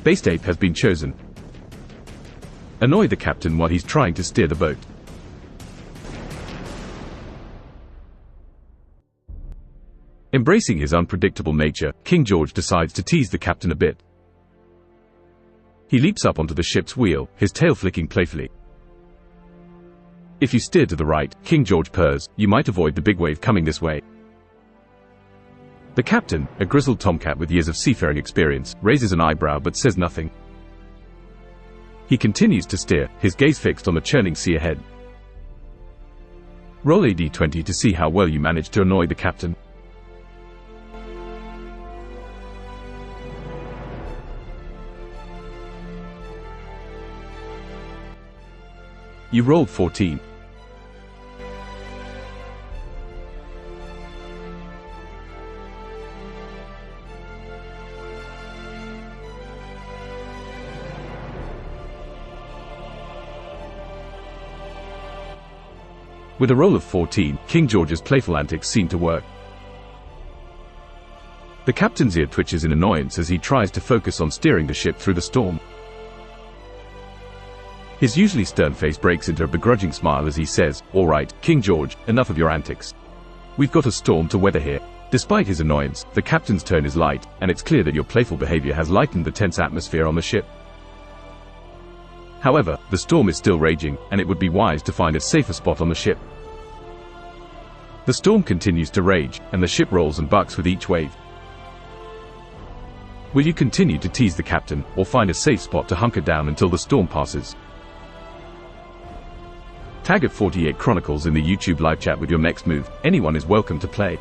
Speaker 1: Based Ape has been chosen. Annoy the captain while he's trying to steer the boat. Embracing his unpredictable nature, King George decides to tease the captain a bit. He leaps up onto the ship's wheel, his tail flicking playfully. If you steer to the right, King George purrs, you might avoid the big wave coming this way. The captain, a grizzled tomcat with years of seafaring experience, raises an eyebrow but says nothing. He continues to steer, his gaze fixed on the churning sea ahead. Roll a d20 to see how well you manage to annoy the captain. You rolled 14. With a roll of 14, King George's playful antics seem to work. The captain's ear twitches in annoyance as he tries to focus on steering the ship through the storm. His usually stern face breaks into a begrudging smile as he says, "All right, King George, enough of your antics. We've got a storm to weather here." Despite his annoyance, the captain's tone is light, and it's clear that your playful behavior has lightened the tense atmosphere on the ship. However, the storm is still raging, and it would be wise to find a safer spot on the ship. The storm continues to rage, and the ship rolls and bucks with each wave. Will you continue to tease the captain, or find a safe spot to hunker down until the storm passes? Tag at 48 Chronicles in the YouTube live chat with your next move. Anyone is welcome to play.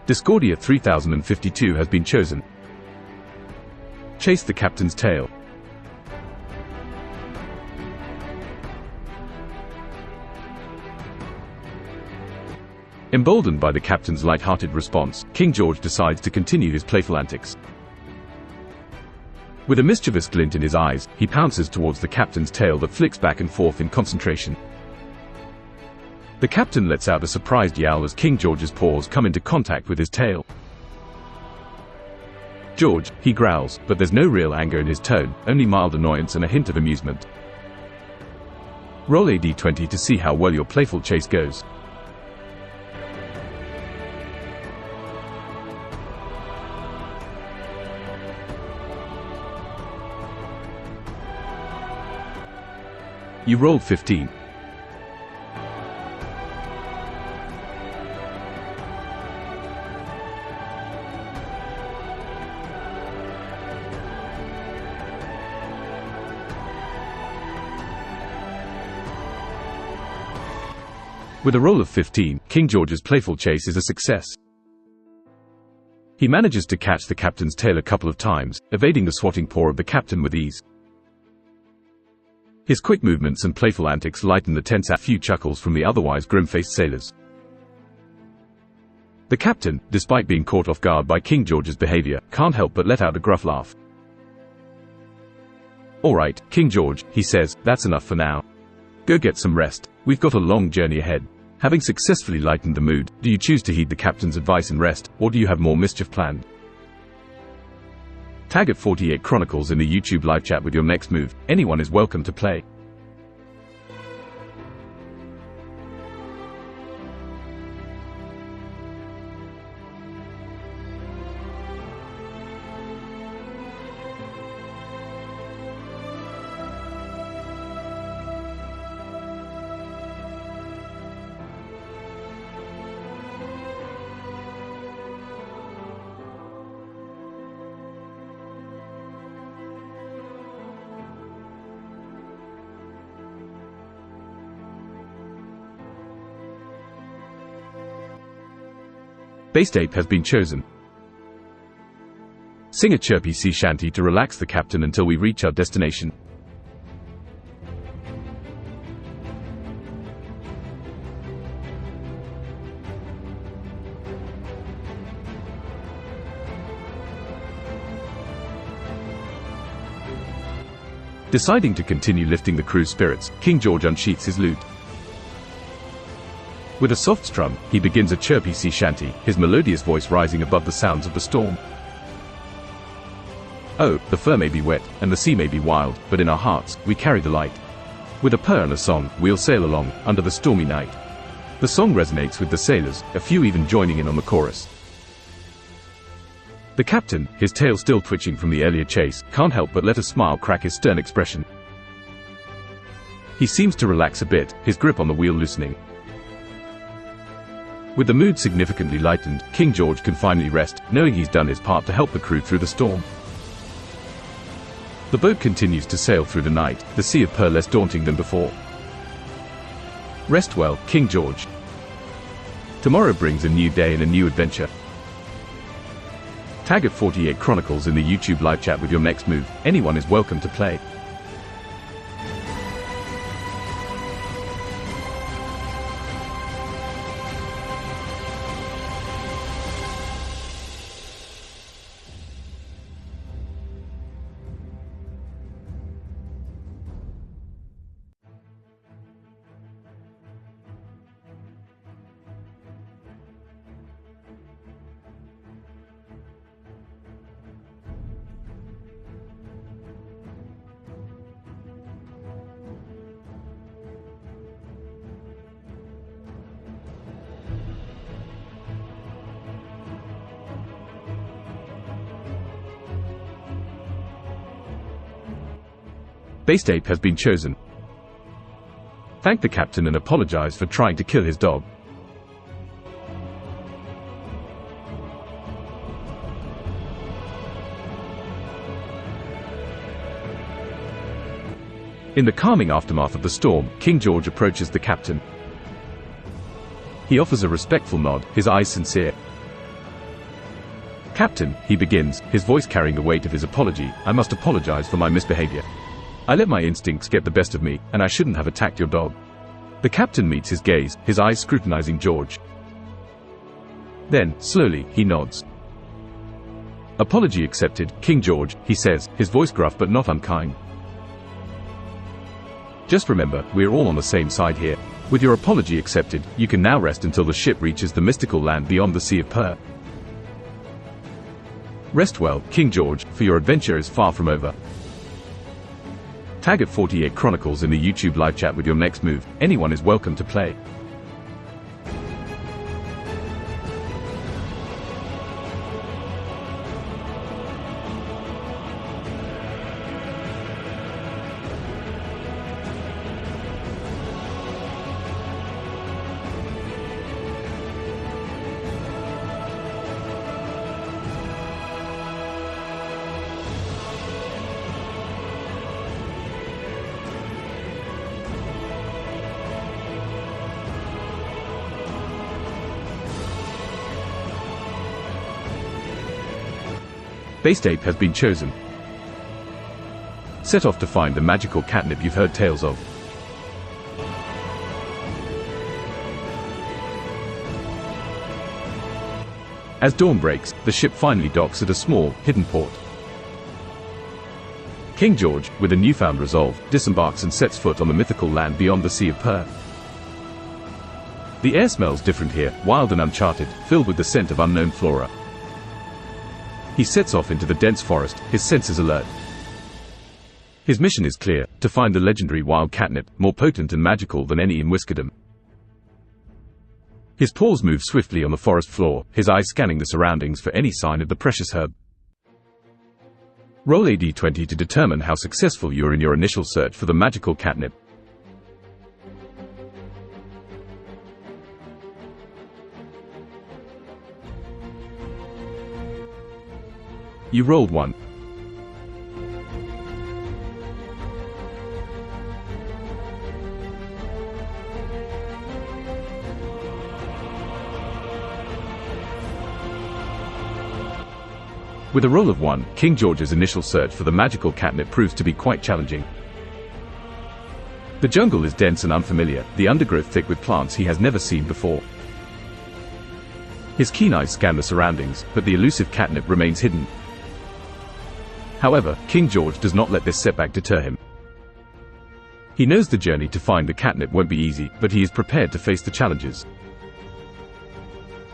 Speaker 1: Discordia 3052 has been chosen. Chase the captain's tail. Emboldened by the captain's light-hearted response, King George decides to continue his playful antics. With a mischievous glint in his eyes, he pounces towards the captain's tail that flicks back and forth in concentration. The captain lets out a surprised yowl as King George's paws come into contact with his tail. "George," he growls, but there's no real anger in his tone, only mild annoyance and a hint of amusement. Roll a d20 to see how well your playful chase goes. You rolled 15. With a roll of 15, King George's playful chase is a success. He manages to catch the captain's tail a couple of times, evading the swatting paw of the captain with ease. His quick movements and playful antics lighten the tense at few chuckles from the otherwise grim-faced sailors. The captain, despite being caught off guard by King George's behavior, can't help but let out a gruff laugh. "All right, King George," he says, "that's enough for now. Go get some rest. We've got a long journey ahead." Having successfully lightened the mood, do you choose to heed the captain's advice and rest, or do you have more mischief planned? Tag at 48 Chronicles in the YouTube live chat with your next move. Anyone is welcome to play. Base Ape has been chosen. Sing a chirpy sea shanty to relax the captain until we reach our destination. Deciding to continue lifting the crew's spirits, King George unsheaths his lute. With a soft strum, he begins a chirpy sea shanty, his melodious voice rising above the sounds of the storm. "Oh, the fur may be wet, and the sea may be wild, but in our hearts, we carry the light. With a purr and a song, we'll sail along, under the stormy night." The song resonates with the sailors, a few even joining in on the chorus. The captain, his tail still twitching from the earlier chase, can't help but let a smile crack his stern expression. He seems to relax a bit, his grip on the wheel loosening. With the mood significantly lightened, King George can finally rest, knowing he's done his part to help the crew through the storm. The boat continues to sail through the night, the Sea of Pearl less daunting than before. Rest well, King George. Tomorrow brings a new day and a new adventure. Tag at 48 Chronicles in the YouTube live chat with your next move. Anyone is welcome to play. Base ape has been chosen. Thank the captain and apologize for trying to kill his dog. In the calming aftermath of the storm, King George approaches the captain. He offers a respectful nod, his eyes sincere. "Captain," he begins, his voice carrying the weight of his apology, "I must apologize for my misbehavior. I let my instincts get the best of me, and I shouldn't have attacked your dog." The captain meets his gaze, his eyes scrutinizing George. Then, slowly, he nods. "Apology accepted, King George," he says, his voice gruff but not unkind. "Just remember, we're all on the same side here. With your apology accepted, you can now rest until the ship reaches the mystical land beyond the Sea of Pearl. Rest well, King George, for your adventure is far from over." Tag at 48 Chronicles in the YouTube live chat with your next move. Anyone is welcome to play. Base ape has been chosen. Set off to find the magical catnip you've heard tales of. As dawn breaks, the ship finally docks at a small, hidden port. King George, with a newfound resolve, disembarks and sets foot on the mythical land beyond the Sea of Pearl. The air smells different here, wild and uncharted, filled with the scent of unknown flora. He sets off into the dense forest, his senses alert. His mission is clear, to find the legendary wild catnip, more potent and magical than any in Whiskerdom. His paws move swiftly on the forest floor, his eyes scanning the surroundings for any sign of the precious herb. Roll a d20 to determine how successful you are in your initial search for the magical catnip. You rolled 1. With a roll of 1, King George's initial search for the magical catnip proves to be quite challenging. The jungle is dense and unfamiliar, the undergrowth thick with plants he has never seen before. His keen eyes scan the surroundings, but the elusive catnip remains hidden. However, King George does not let this setback deter him. He knows the journey to find the catnip won't be easy, but he is prepared to face the challenges.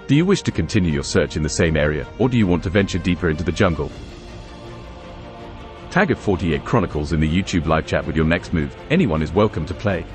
Speaker 1: Do you wish to continue your search in the same area, or do you want to venture deeper into the jungle? Tag at 48 Chronicles in the YouTube live chat with your next move. Anyone is welcome to play.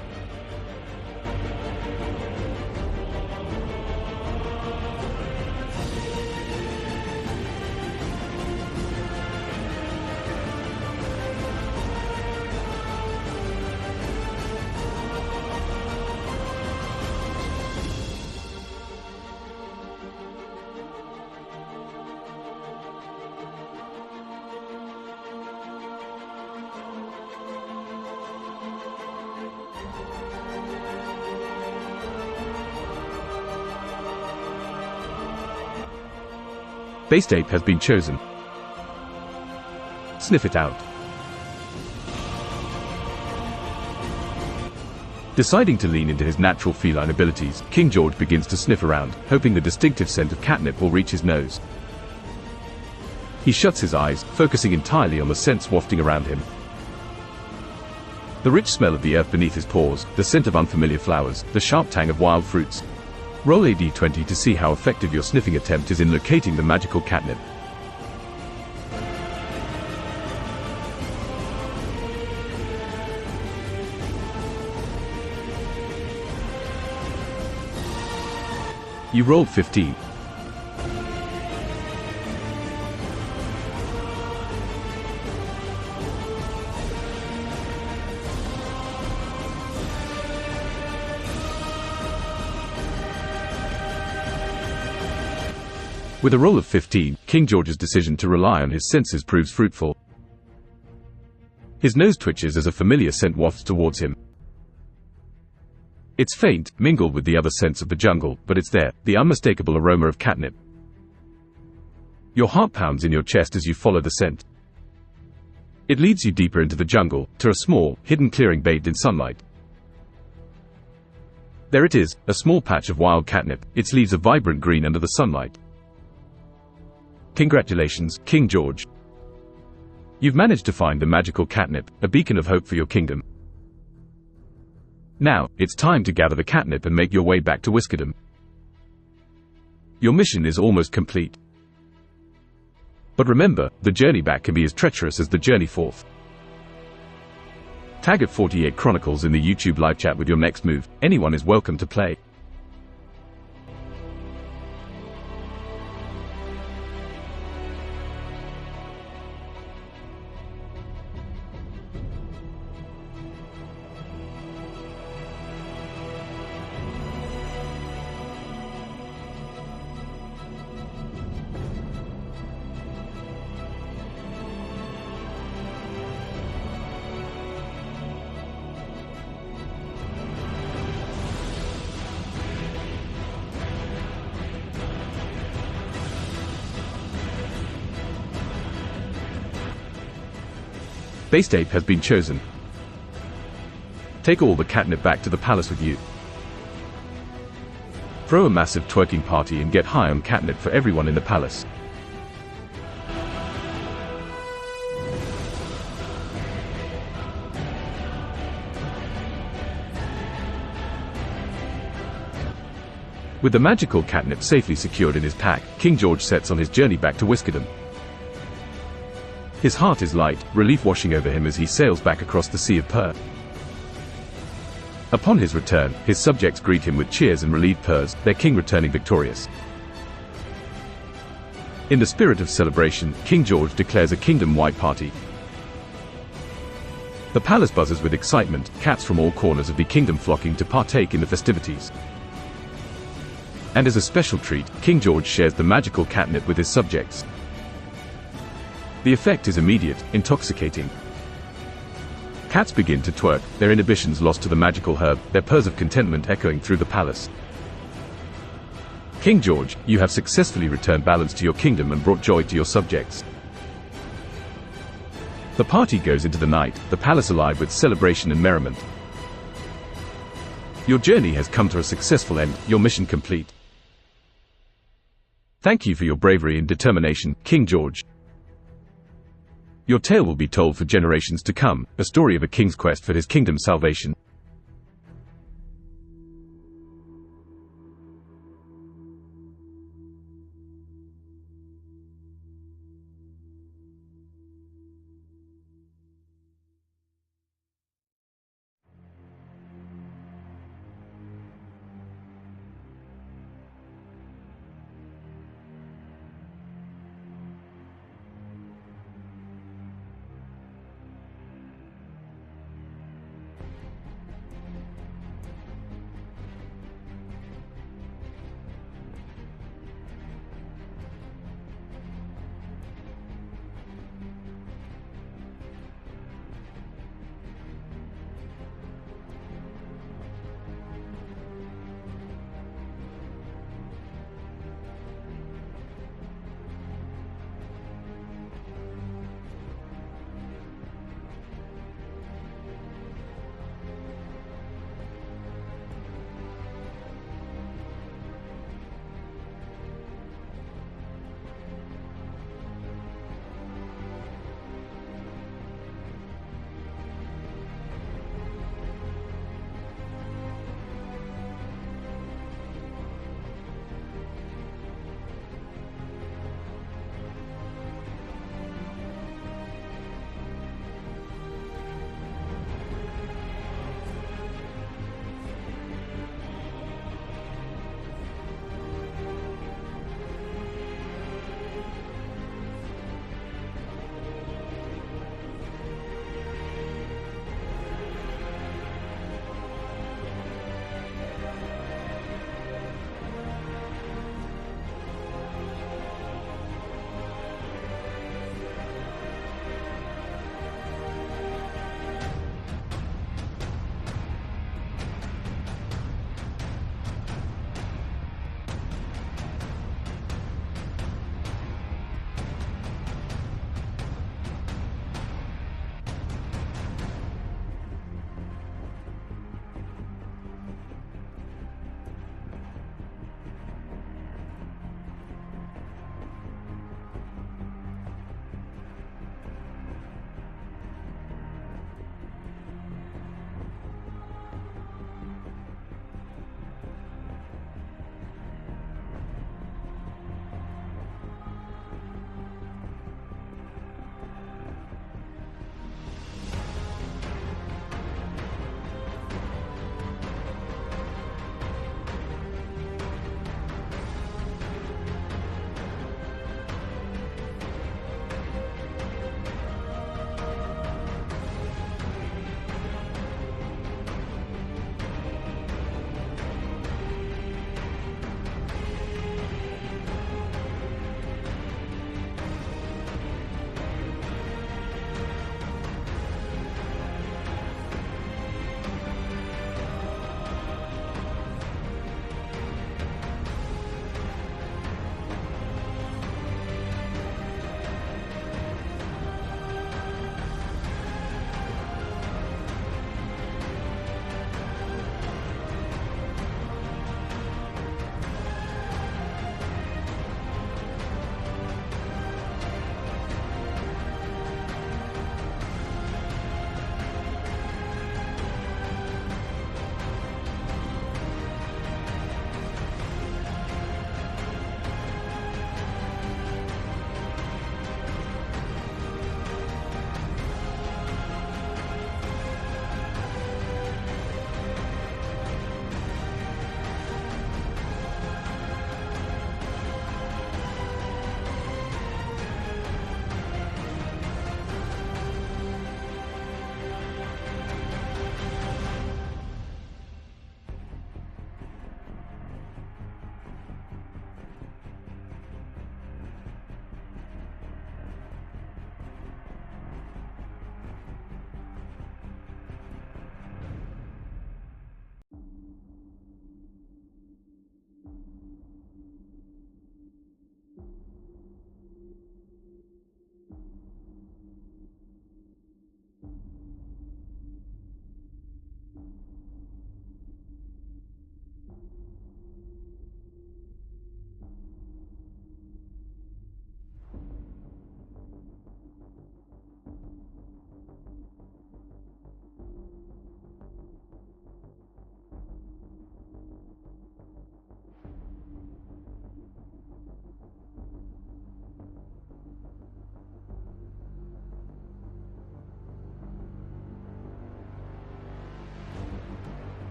Speaker 1: Base ape has been chosen. Sniff it out. Deciding to lean into his natural feline abilities, King George begins to sniff around, hoping the distinctive scent of catnip will reach his nose. He shuts his eyes, focusing entirely on the scents wafting around him. The rich smell of the earth beneath his paws, the scent of unfamiliar flowers, the sharp tang of wild fruits. Roll a d20 to see how effective your sniffing attempt is in locating the magical catnip. You rolled 15. With a roll of 15, King George's decision to rely on his senses proves fruitful. His nose twitches as a familiar scent wafts towards him. It's faint, mingled with the other scents of the jungle, but it's there, the unmistakable aroma of catnip. Your heart pounds in your chest as you follow the scent. It leads you deeper into the jungle, to a small, hidden clearing bathed in sunlight. There it is, a small patch of wild catnip, its leaves a vibrant green under the sunlight. Congratulations, King George. You've managed to find the magical catnip, a beacon of hope for your kingdom. Now, it's time to gather the catnip and make your way back to Wiskedom. Your mission is almost complete. But remember, the journey back can be as treacherous as the journey forth. Tag at 48 Chronicles in the YouTube live chat with your next move. Anyone is welcome to play. Base ape has been chosen. Take all the catnip back to the palace with you. Throw a massive twerking party and get high on catnip for everyone in the palace. With the magical catnip safely secured in his pack, King George sets on his journey back to Wiskedom. His heart is light, relief washing over him as he sails back across the Sea of Purr. Upon his return, his subjects greet him with cheers and relieved purrs, their king returning victorious. In the spirit of celebration, King George declares a kingdom-wide party. The palace buzzes with excitement, cats from all corners of the kingdom flocking to partake in the festivities. And as a special treat, King George shares the magical catnip with his subjects. The effect is immediate, intoxicating. Cats begin to twerk, their inhibitions lost to the magical herb, their purrs of contentment echoing through the palace. King George, you have successfully returned balance to your kingdom and brought joy to your subjects. The party goes into the night, the palace alive with celebration and merriment. Your journey has come to a successful end, your mission complete. Thank you for your bravery and determination, King George. Your tale will be told for generations to come, a story of a king's quest for his kingdom's salvation.